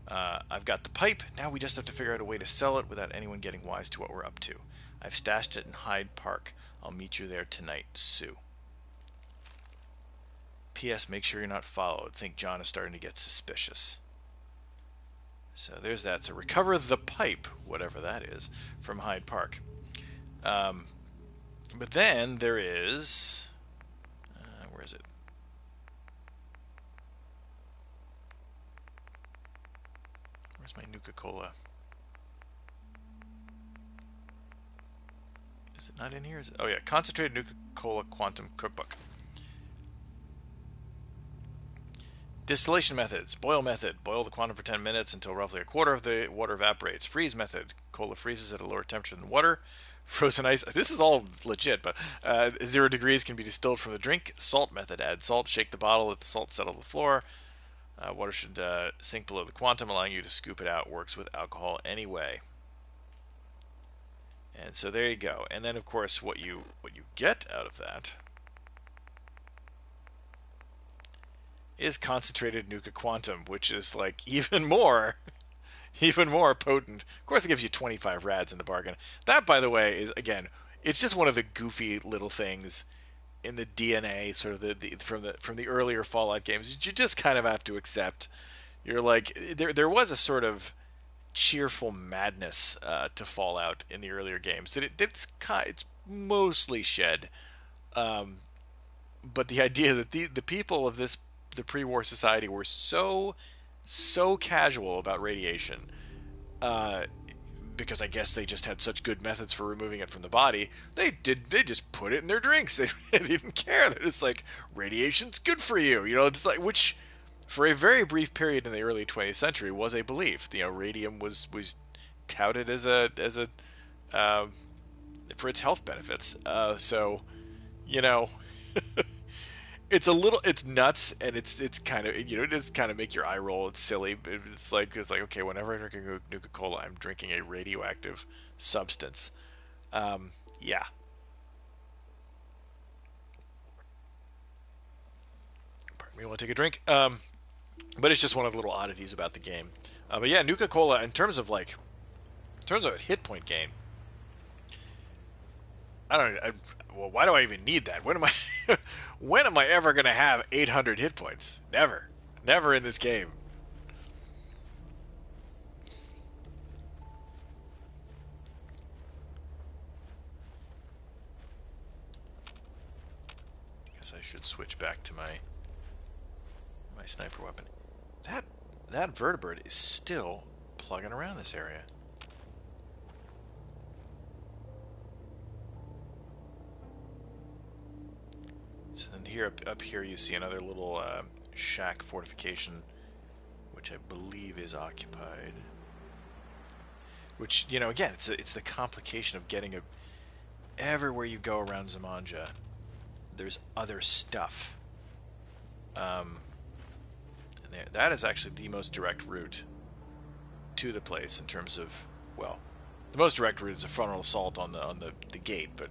I've got the pipe. Now we just have to figure out a way to sell it without anyone getting wise to what we're up to. I've stashed it in Hyde Park. I'll meet you there tonight, Sue. P.S. Make sure you're not followed. Think John is starting to get suspicious. So there's that. So recover the pipe, whatever that is, from Hyde Park. But then there is... where is it? Where's my Nuka-Cola? Is it not in here? Oh yeah, Concentrated Nuka-Cola Quantum Cookbook. Distillation methods. Boil method. Boil the quantum for 10 minutes until roughly a quarter of the water evaporates. Freeze method. Cola freezes at a lower temperature than water. Frozen ice. This is all legit, but 0 degrees can be distilled from the drink. Salt method. Add salt. Shake the bottle. Let the salt settle to the floor. Water should sink below the quantum, allowing you to scoop it out. Works with alcohol anyway. And so there you go. And then, of course, what you get out of that is concentrated Nuka Quantum, which is like even more potent. Of course, it gives you 25 rads in the bargain. That, by the way, is, again, it's just one of the goofy little things in the DNA, sort of from the earlier Fallout games. You just kind of have to accept. You're like, there was a sort of cheerful madness to Fallout in the earlier games. It's mostly shed, but the idea that the people of the pre-war society were so casual about radiation, because I guess they just had such good methods for removing it from the body. They just put it in their drinks. They didn't care. They're just like, radiation's good for you. It's like, which for a very brief period in the early 20th century was a belief. Radium was touted as a for its health benefits. So it's nuts, and it's kind of, it does kind of make your eye roll. It's silly. It's like okay, whenever I drink a Nuka-Cola, I'm drinking a radioactive substance. Yeah. Pardon me, I want to take a drink. But it's just one of the little oddities about the game. But yeah, Nuka-Cola, in terms of a hit point gain, I don't know. Well, why do I even need that? When am I ever going to have 800 hit points? Never in this game. Guess I should switch back to my sniper weapon. That vertebrate is still plugging around this area. So then up here you see another little shack fortification which I believe is occupied. Which, you know, again, it's the complication of getting everywhere you go around Zimonja, there's other stuff. And that is actually the most direct route to the place in terms of, well, the most direct route is a frontal assault on the gate, but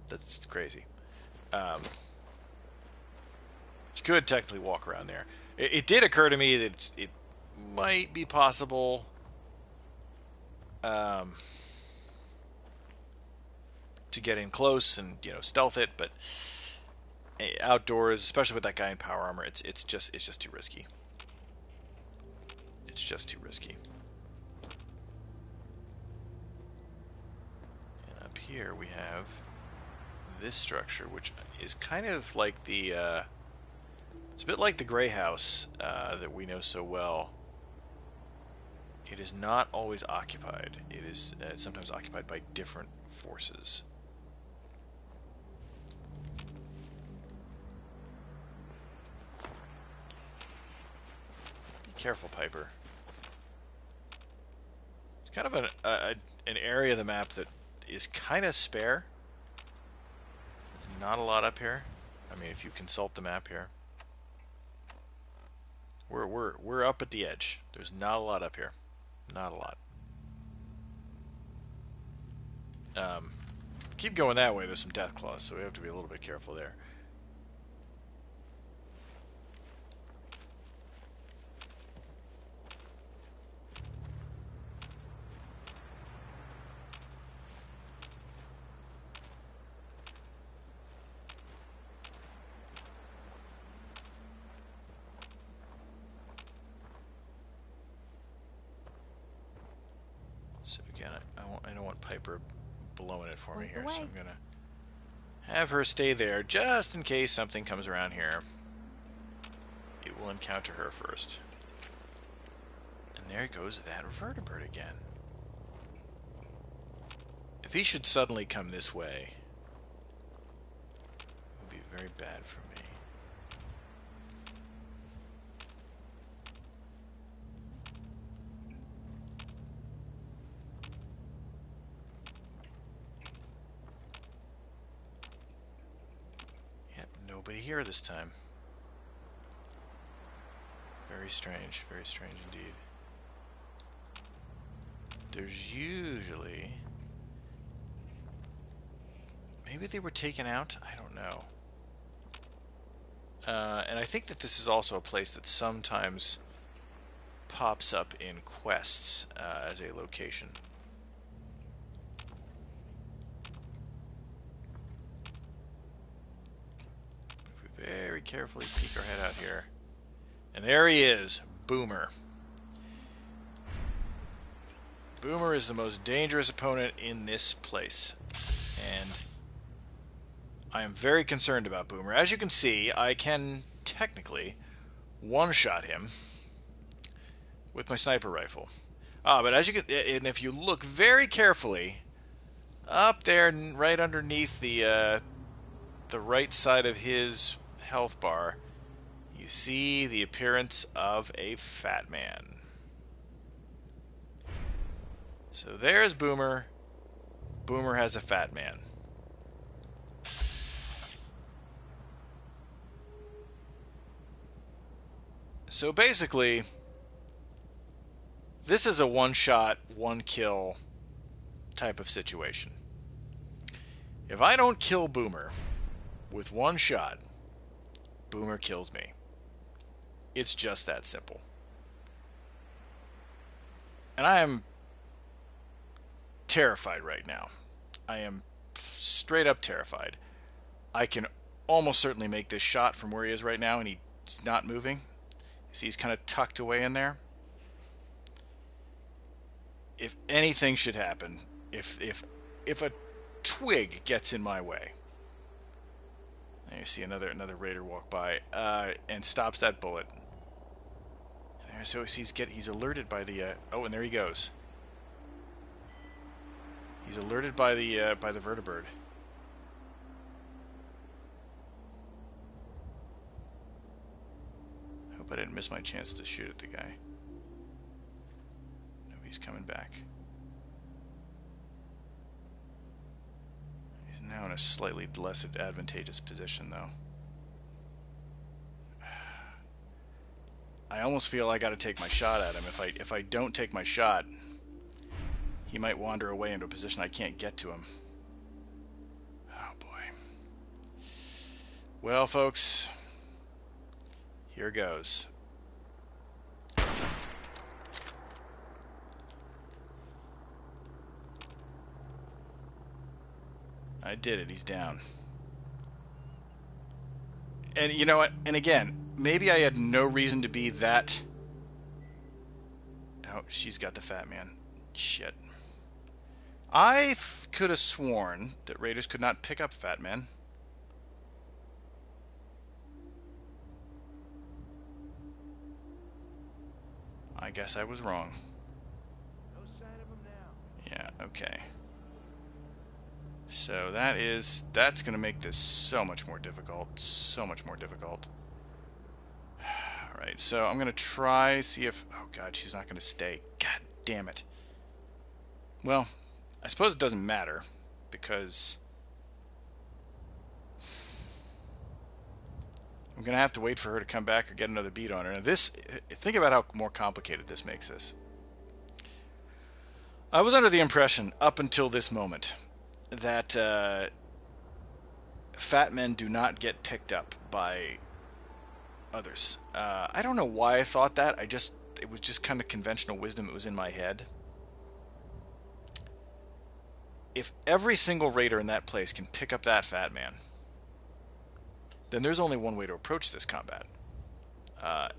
that's crazy. You could technically walk around there. It did occur to me that it might be possible to get in close and, you know, stealth it, but outdoors, especially with that guy in power armor, it's just too risky. It's just too risky. And up here we have this structure, which is kind of like the it's a bit like the Grey House that we know so well. It is not always occupied. It is sometimes occupied by different forces. Be careful, Piper. It's kind of an area of the map that is kind of spare. There's not a lot up here. I mean, if you consult the map here, we're up at the edge. There's not a lot up here. Not a lot. Keep going that way. There's some death claws, so we have to be a little bit careful there. So again, I don't want Piper blowing it for me here, so I'm gonna have her stay there just in case something comes around here. It will encounter her first. And there goes that vertebrate again. If he should suddenly come this way, it would be very bad for me. Nobody here this time. Very strange indeed. There's usually... Maybe they were taken out? I don't know. And I think that this is also a place that sometimes pops up in quests as a location. Very carefully peek our head out here. And there he is, Boomer. Boomer is the most dangerous opponent in this place. And I am very concerned about Boomer. As you can see, I can technically one-shot him with my sniper rifle. But as you can, and if you look very carefully, up there, right underneath the right side of his health bar, you see the appearance of a fat man. So there's Boomer. Boomer has a fat man. So basically, this is a one-shot, one-kill type of situation. If I don't kill Boomer with one shot, Boomer kills me. It's just that simple. And I am terrified right now. I am straight up terrified. I can almost certainly make this shot from where he is right now, and he's not moving. You see, he's kind of tucked away in there. If anything should happen, if a twig gets in my way, and you see another raider walk by and stops that bullet. And so he's alerted by the oh, and there he goes. He's alerted by the vertibird. I hope Hope I didn't miss my chance to shoot at the guy. No, he's coming back. He's now in a slightly less advantageous position, though. I almost feel I got to take my shot at him. If I don't take my shot, he might wander away into a position I can't get to him. Oh boy. Well, folks, here goes. I did it. He's down. And you know what? And again, maybe I had no reason to be that... Oh, she's got the fat man. Shit. I could have sworn that raiders could not pick up fat men. I guess I was wrong. No sign of him now. Yeah, okay. So that's going to make this so much more difficult. So much more difficult. Alright, so I'm going to try, see if... Oh god, she's not going to stay. God damn it. Well, I suppose it doesn't matter, because... I'm going to have to wait for her to come back or get another beat on her. Now this... Think about how more complicated this makes this. I was under the impression, up until this moment, that fat men do not get picked up by others. I don't know why I thought that. It was just kind of conventional wisdom. It was in my head. If every single raider in that place can pick up that fat man, then there's only one way to approach this combat.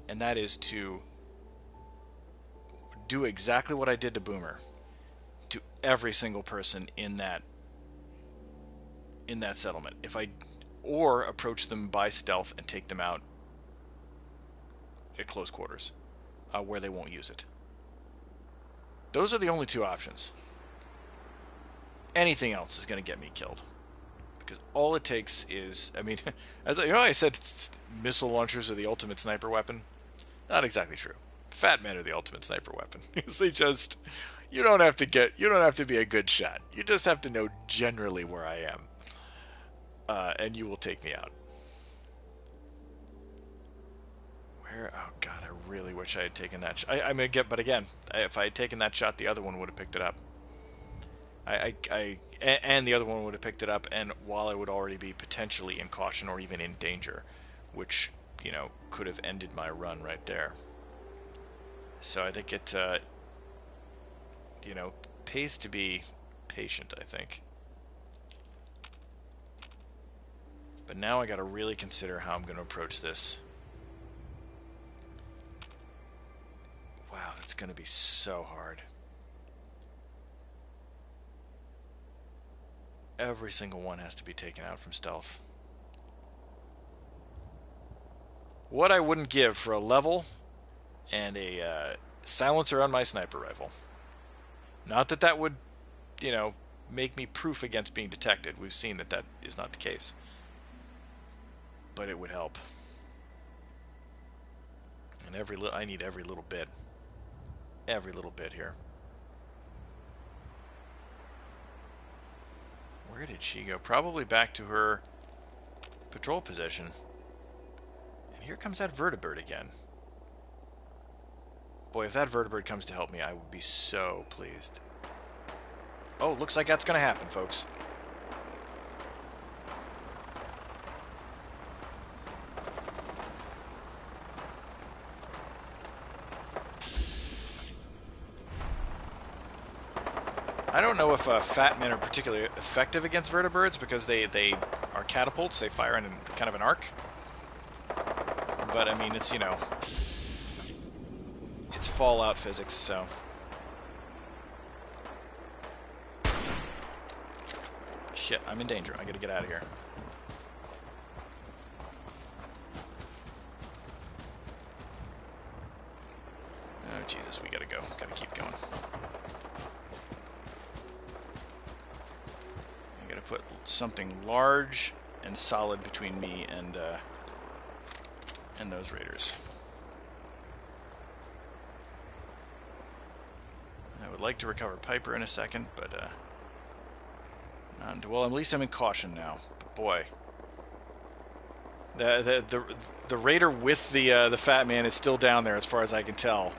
And that is to do exactly what I did to Boomer to every single person in that settlement. Or approach them by stealth and take them out at close quarters, where they won't use it. Those are the only two options. Anything else is going to get me killed, because all it takes is, I mean, I said missile launchers are the ultimate sniper weapon. Not exactly true. Fat men are the ultimate sniper weapon, because you don't have to be a good shot. You just have to know generally where I am. And you will take me out. Where? Oh god, I really wish I had taken that shot. But again, if I had taken that shot, the other one would have picked it up. And the other one would have picked it up, and while I would already be potentially in caution or even in danger, which, could have ended my run right there. So I think it, pays to be patient, I think. But now I gotta really consider how I'm gonna approach this. Wow, that's gonna be so hard. Every single one has to be taken out from stealth. What I wouldn't give for a level and a silencer on my sniper rifle. Not that that would, make me proof against being detected. We've seen that that is not the case. But it would help. And I need every little bit. Every little bit here. Where did she go? Probably back to her patrol position. And here comes that vertibird again. Boy, if that vertibird comes to help me, I would be so pleased. Oh, looks like that's going to happen, folks. I don't know if fat men are particularly effective against vertibirds because they are catapults. They fire in kind of an arc. But, I mean, it's, it's Fallout physics, so... Shit, I'm in danger. I gotta get out of here. Oh, Jesus, we gotta go. Gotta keep going. I gotta put something large and solid between me and those raiders. like to recover Piper in a second, but well, at least I'm in caution now. But boy, the raider with the fat man is still down there, as far as I can tell,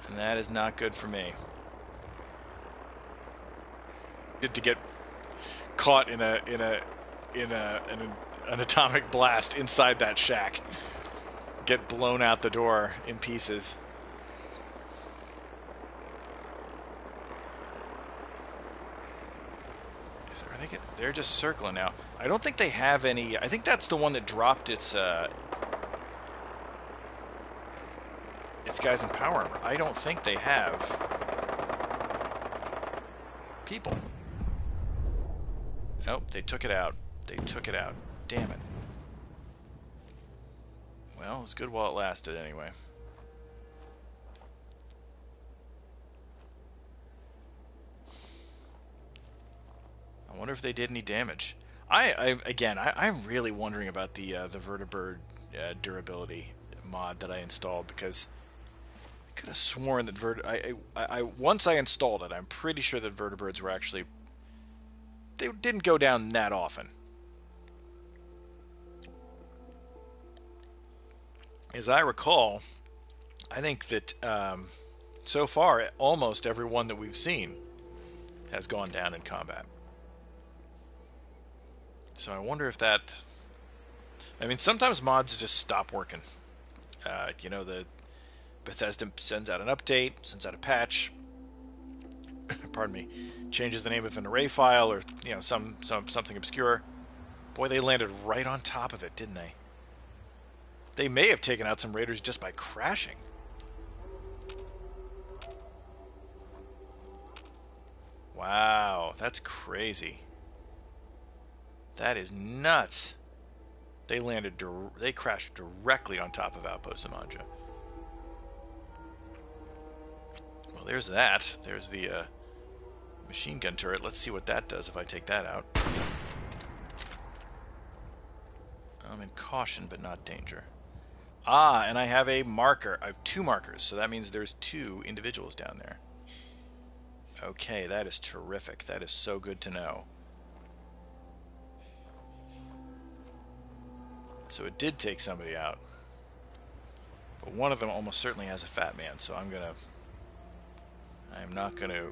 and that is not good for me. To get caught in an atomic blast inside that shack, get blown out the door in pieces. They're just circling now. I don't think they have any. I think that's the one that dropped its guys in power armor. I don't think they have people. Nope, they took it out. They took it out. Damn it. Well, it was good while it lasted anyway. I wonder if they did any damage. I'm really wondering about the vertibird durability mod that I installed, because I could have sworn that once I installed it, I'm pretty sure that vertibirds were actually, they didn't go down that often. As I recall, I think that so far almost every one that we've seen has gone down in combat. So I wonder if that... I mean, sometimes mods just stop working. You know, the Bethesda sends out an update, sends out a patch, pardon me, changes the name of an array file, or, you know, something obscure. Boy, they landed right on top of it, didn't they? They may have taken out some raiders just by crashing. Wow, that's crazy. That is nuts. They they crashed directly on top of Outpost Zimonja. Well, there's that. There's the machine gun turret. Let's see what that does if I take that out. I'm in caution, but not danger. Ah, and I have a marker. I have 2 markers, so that means there's 2 individuals down there. Okay, that is terrific. That is so good to know. So it did take somebody out. But one of them almost certainly has a fat man, so I am not gonna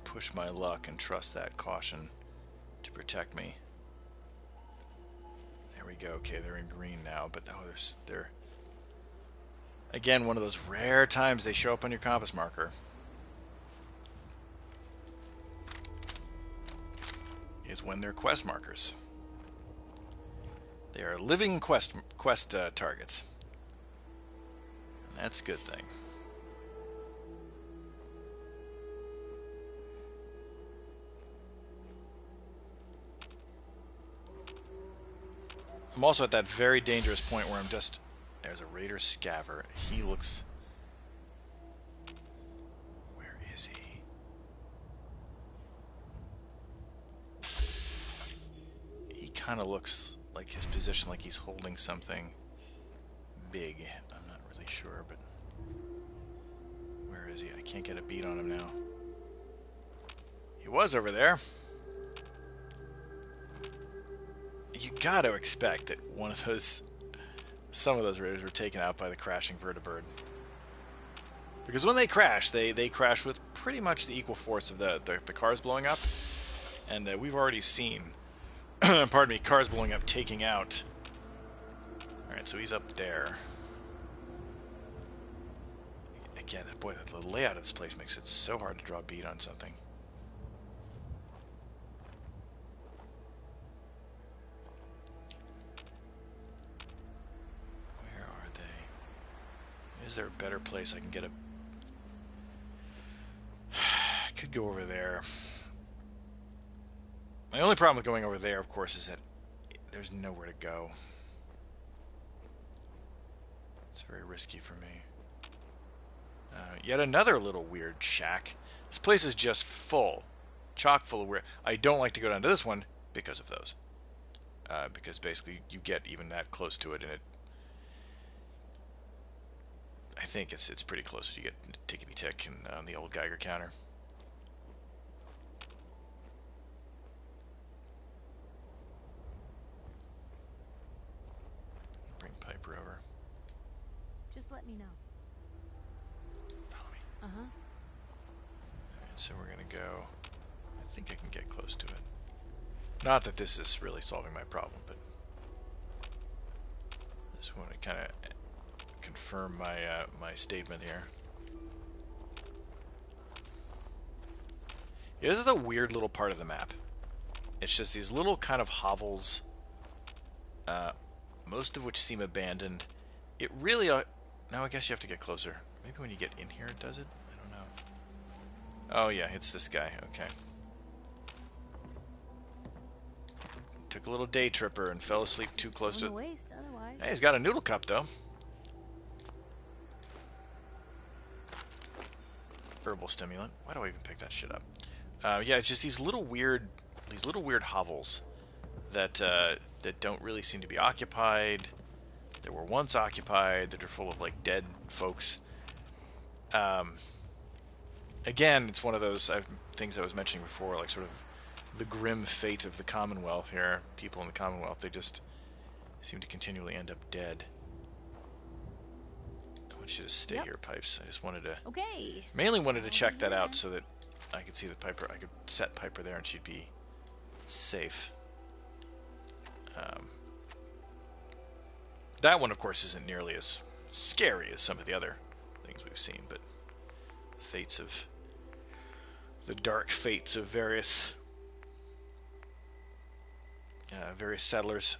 push my luck and trust that caution to protect me. There we go. Okay, they're in green now, but oh, they're again one of those rare times they show up on your compass marker. Is when they're quest markers. They are living quest targets. And that's a good thing. I'm also at that very dangerous point where I'm just... There's a raider scaver. He looks... Where is he? He kind of looks like his position, like he's holding something big. I'm not really sure, but... Where is he? I can't get a beat on him now. He was over there. You got to expect that some of those raiders were taken out by the crashing vertibird. Because when they crash, they crash with pretty much the equal force of the cars blowing up. And we've already seen, pardon me, cars blowing up taking out. Alright, so he's up there. Again, boy, the layout of this place makes it so hard to draw a beat on something. Is there a better place I can get a... I could go over there. My only problem with going over there, of course, is that there's nowhere to go. It's very risky for me. Yet another little weird shack. This place is just full. Chock full of weird... I don't like to go down to this one because of those. Because basically you get even that close to it and it think it's pretty close. You get tickety tick and on the old Geiger counter. Bring Piper over. Just let me know. Follow me. Uh-huh. Alright, so we're gonna go. I think I can get close to it. Not that this is really solving my problem, but I just want to kind of confirm my my statement here. Yeah, this is a weird little part of the map. It's just these little kind of hovels, most of which seem abandoned. It really... no, I guess you have to get closer. Maybe when you get in here it does it? I don't know. Oh yeah, it's this guy. Okay. Took a little day tripper and fell asleep too close to... Waste, otherwise. Hey, he's got a noodle cup, though. Herbal stimulant. Why do I even pick that shit up? Yeah, it's just these little weird hovels that that don't really seem to be occupied. That were once occupied. That are full of like dead folks. Again, it's one of those things I was mentioning before, like sort of the grim fate of the Commonwealth here. People in the Commonwealth, they just seem to continually end up dead. I want you to stay here, Pipes. I just wanted to... Okay. Mainly wanted to check that out so that I could see that Piper... I could set Piper there and she'd be safe. That one, of course, isn't nearly as scary as some of the other things we've seen, but the fates of... the dark fates of various settlers.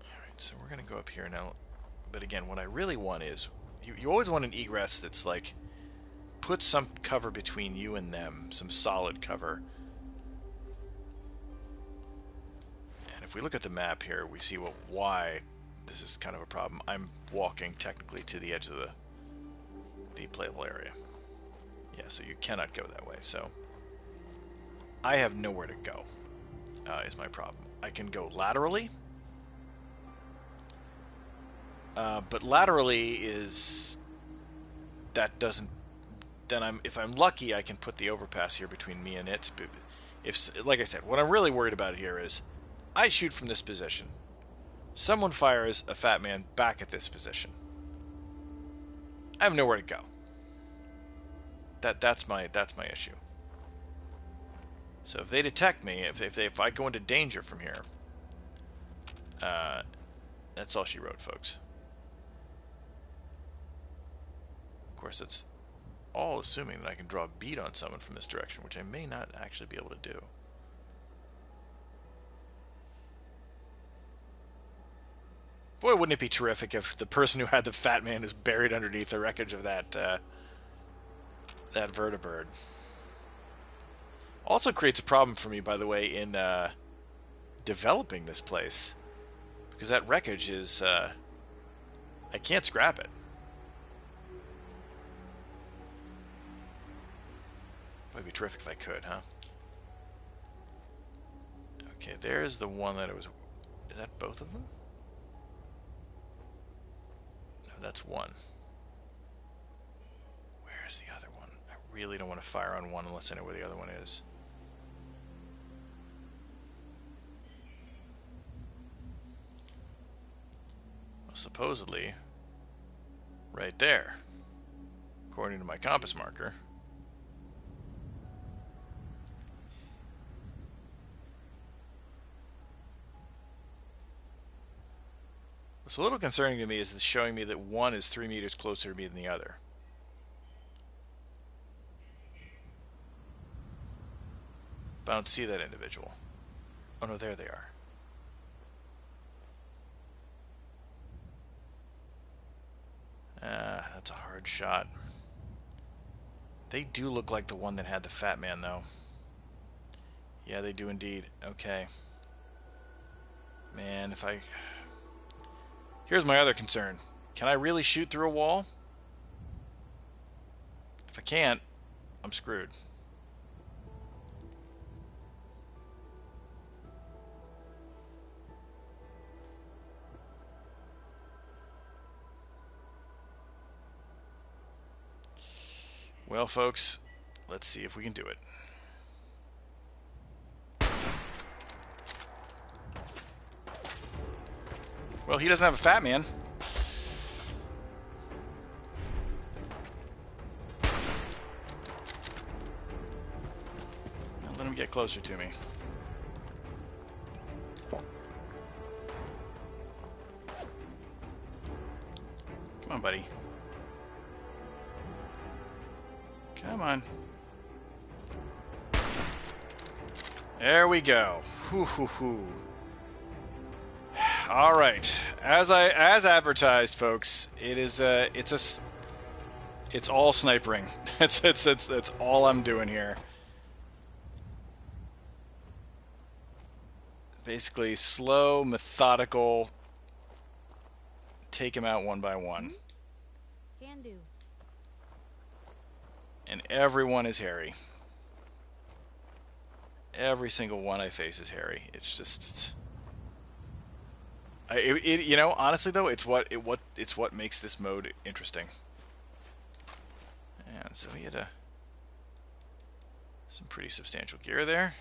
Alright, so we're going to go up here now. But again, what I really want is... You always want an egress that's like... Put some cover between you and them. Some solid cover. And if we look at the map here, we see why this is kind of a problem. I'm walking technically to the edge of the playable area. Yeah, so you cannot go that way, so... I have nowhere to go, is my problem. I can go laterally, but laterally is... That doesn't... Then if I'm lucky, I can put the overpass here between me and it. But if, like I said, what I'm really worried about here is I shoot from this position. Someone fires a fat man back at this position. I have nowhere to go. That's my issue. So if they detect me, if I go into danger from here, that's all she wrote, folks. Of course, it's all assuming that I can draw a bead on someone from this direction, which I may not actually be able to do. Boy, wouldn't it be terrific if the person who had the fat man is buried underneath the wreckage of that vertibird. Also creates a problem for me, by the way, in developing this place. Because that wreckage is... I can't scrap it. Would be terrific if I could, huh? Okay, there's the one that it was... Is that both of them? No, that's one. Where's the other one? I really don't want to fire on one unless I know where the other one is. Well, supposedly, right there, according to my compass marker. What's a little concerning to me is it's showing me that one is 3 meters closer to me than the other. But I don't see that individual. Oh no, there they are. That's a hard shot. They do look like the one that had the fat man, though. Yeah, they do indeed. Okay. Man, if I... Here's my other concern. Can I really shoot through a wall? If I can't, I'm screwed. Well, folks, let's see if we can do it. Well, he doesn't have a fat man. Let him get closer to me. Come on, buddy. Come on. There we go. Hoo hoo hoo. All right. As advertised, folks, it's all snipering. That's all I'm doing here. Basically, slow, methodical. Take him out one by one. Can do. And everyone is hairy. Every single one I face is hairy. It's just, you know, honestly though, it's what makes this mode interesting. And so he had some pretty substantial gear there.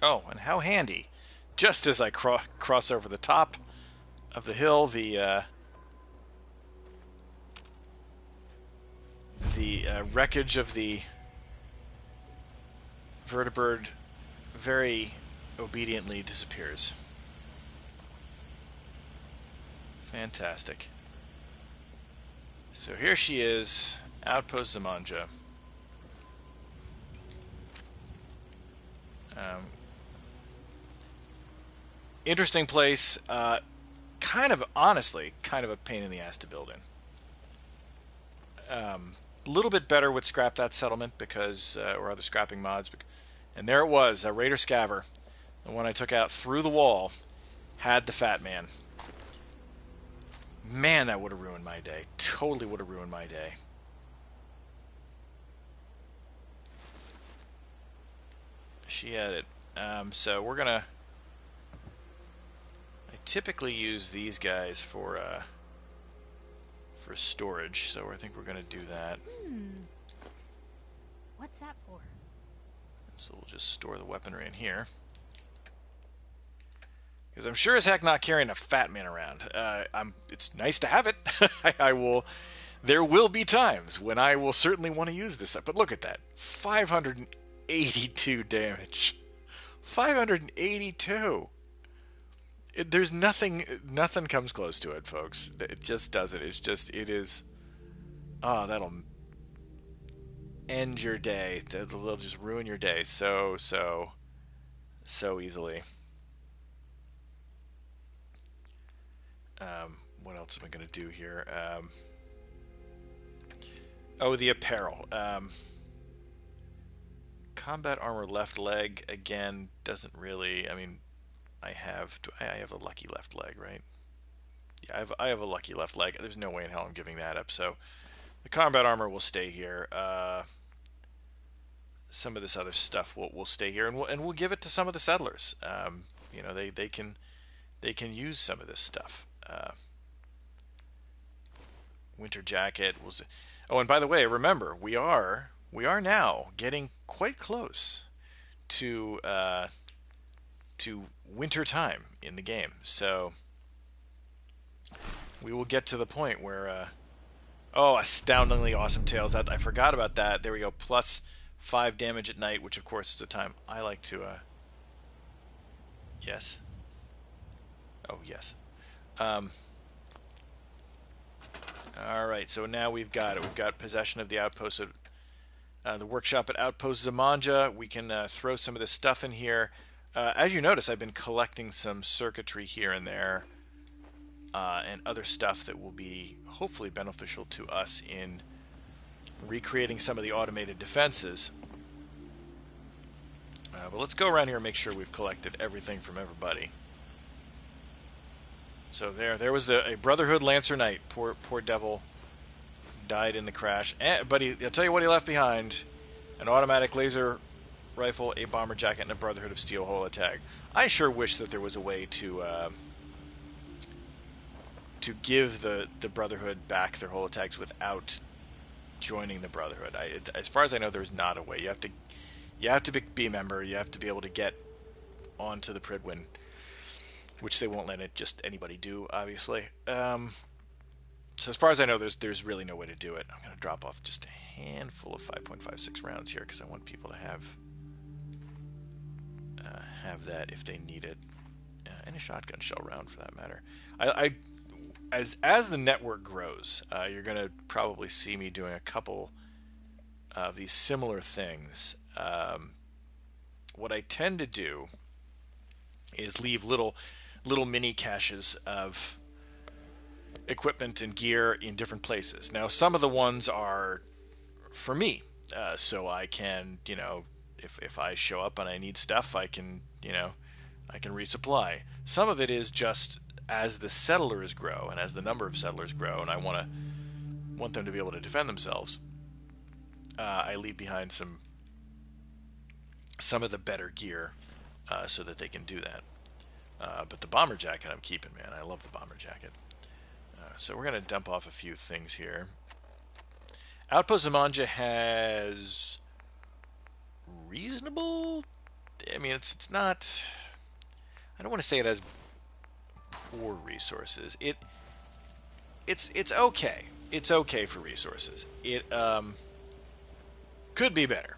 Oh, and how handy! Just as I cross over the top of the hill, the wreckage of the vertibird very obediently disappears. Fantastic. So here she is, Outpost Zimonja. Interesting place. Honestly, kind of a pain in the ass to build in. A little bit better with Scrap That Settlement because, or other scrapping mods. And there it was, a Raider Scaver. The one I took out through the wall had the Fat Man. Man, that would have ruined my day. Totally would have ruined my day. She had it. So we're gonna... I typically use these guys for storage, so I think we're gonna do that. What's that for? So we'll just store the weaponry in here. Because I'm sure as heck not carrying a Fat Man around. It's nice to have it. I will... There will be times when I will certainly want to use this. But look at that. 582 damage. 582. There's nothing comes close to it, folks. It just doesn't. It is... Oh, that'll end your day. They'll just ruin your day so easily. What else am I going to do here? Oh, the apparel. Combat armor left leg, again, doesn't really... I mean, I have a lucky left leg, right? Yeah, I have a lucky left leg. There's no way in hell I'm giving that up. So the combat armor will stay here. Some of this other stuff will stay here, and we'll give it to some of the settlers. You know, they can use some of this stuff. Winter jacket was... Oh, and by the way, remember, we are now getting quite close to winter time in the game. So we will get to the point where oh, astoundingly awesome tails. That I forgot about that. There we go. Plus 5 damage at night, which of course is a time I like to yes. Oh, yes. Alright, so now we've got it. We've got possession of the outpost of the workshop at Outpost Zimonja. We can throw some of this stuff in here. As you notice, I've been collecting some circuitry here and there and other stuff that will be hopefully beneficial to us in recreating some of the automated defenses. But let's go around here and make sure we've collected everything from everybody. So there was a Brotherhood Lancer Knight. Poor devil died in the crash. But I'll tell you what he left behind: an automatic laser rifle, a bomber jacket, and a Brotherhood of Steel holotag. I sure wish that there was a way to give the Brotherhood back their holotags without joining the Brotherhood. As far as I know, there's not a way. You have to be a member. You have to be able to get onto the Pridwin, which they won't let just anybody do, obviously. So as far as I know, there's really no way to do it. I'm going to drop off just a handful of 5.56 rounds here because I want people to have that if they need it, and a shotgun shell round for that matter. As the network grows, you're going to probably see me doing a couple of these similar things. What I tend to do is leave little mini caches of equipment and gear in different places. Now, some of the ones are for me, so I can, if I show up and I need stuff, I can resupply. Some of it is just as the settlers grow and as the number of settlers grow, and I want them to be able to defend themselves. I leave behind some of the better gear so that they can do that. But the bomber jacket I'm keeping, man. I love the bomber jacket. So we're going to dump off a few things here. Outpost Zimonja has reasonable... I mean, it's not... I don't want to say it has poor resources. It's okay. It's okay for resources. It could be better.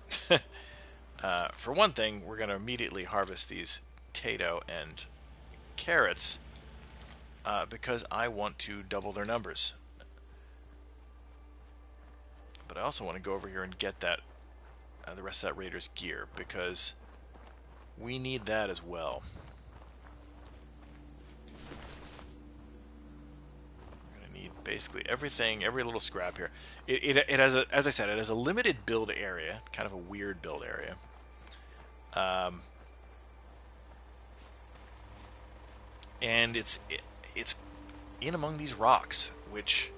For one thing, we're going to immediately harvest these potato and carrots because I want to double their numbers. But I also want to go over here and get that the rest of that Raiders gear because we need that as well. We're going to need basically everything, every little scrap here. It has a, as I said, it has a limited build area, kind of a weird build area. And it's in among these rocks, which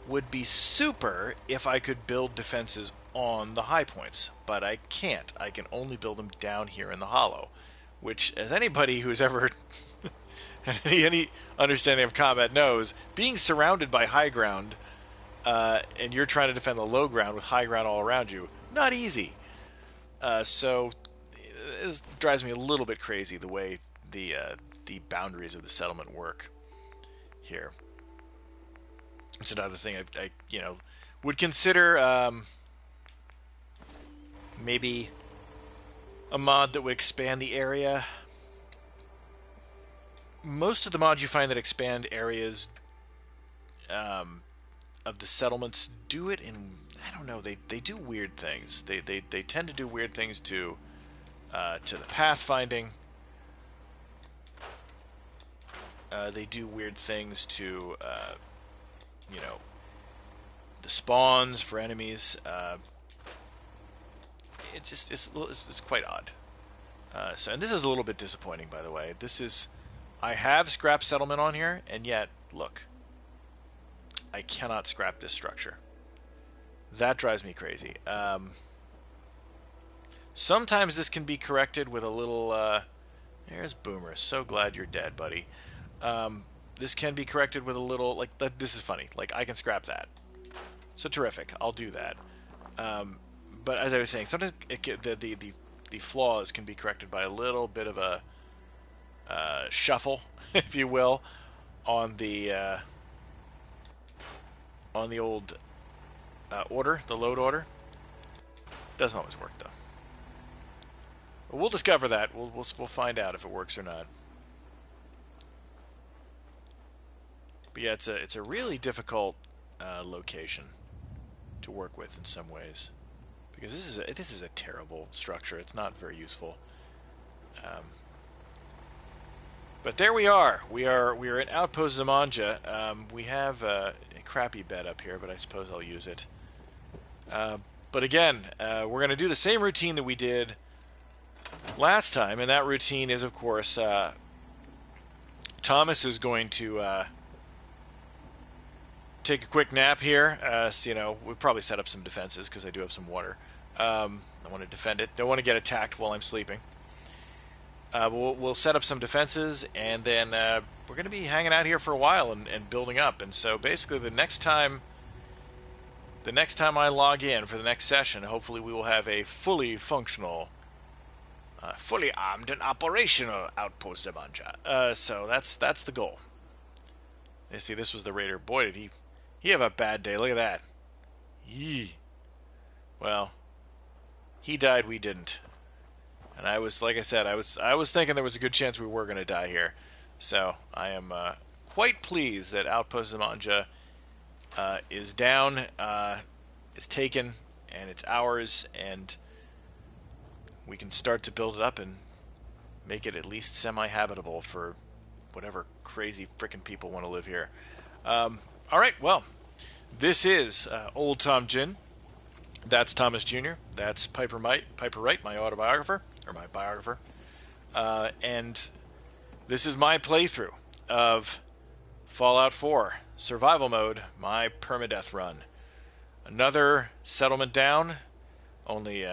would be super if I could build defenses on the high points, but I can't. I can only build them down here in the hollow, which, as anybody who's ever any understanding of combat knows, being surrounded by high ground and you're trying to defend the low ground with high ground all around you, not easy. So this drives me a little bit crazy the way the boundaries of the settlement work here. It's another thing I would consider maybe a mod that would expand the area. Most of the mods you find that expand areas of the settlements do it in, I don't know, they do weird things. They tend to do weird things to the pathfinding. They do weird things to the spawns for enemies. It's quite odd. And this is a little bit disappointing, by the way. I have scrap settlement on here, and yet, look, I cannot scrap this structure. That drives me crazy. Sometimes this can be corrected with a little... there's Boomer. So glad you're dead, buddy. This can be corrected with a little... this is funny. I can scrap that. So terrific. I'll do that. But as I was saying, sometimes the flaws can be corrected by a little bit of a shuffle, if you will, on the old order, the load order. Doesn't always work though. But we'll discover that. We'll find out if it works or not. But yeah, it's a really difficult location to work with in some ways, because this is a terrible structure. It's not very useful. But there we are. We are in Outpost Zimonja. We have a crappy bed up here, but I suppose I'll use it. But again, we're going to do the same routine that we did last time, and that routine is, of course, Thomas is going to take a quick nap here. So, we'll probably set up some defenses because I do have some water. I want to defend it. Don't want to get attacked while I'm sleeping. We'll set up some defenses, and then we're going to be hanging out here for a while and building up. And so basically the next time I log in for the next session, hopefully we will have a fully functional, fully armed and operational Outpost Zimonja. So that's the goal. You see, this was the raider. Boy, did he have a bad day. Look at that. Yee. Well, he died, we didn't. And I was, like I said, I was thinking there was a good chance we were going to die here. So I am quite pleased that Outpost Zimonja is down, is taken, and it's ours, and we can start to build it up and make it at least semi-habitable for whatever crazy frickin' people want to live here. All right, well, this is Old Tom Gin. That's Thomas Jr. That's Piper Wright, my autobiographer, or my biographer. And this is my playthrough of Fallout 4 Survival Mode, my Permadeath run. Another settlement down. Only,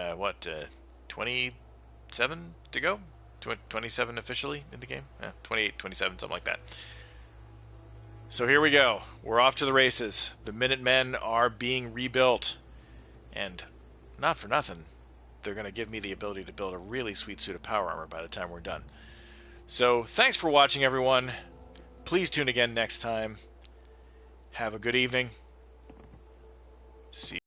27 to go? 27 officially in the game? 28, 27, something like that. So here we go. We're off to the races. The Minutemen are being rebuilt. And not for nothing, they're going to give me the ability to build a really sweet suit of power armor by the time we're done. So thanks for watching, everyone. Please tune again next time. Have a good evening. See you.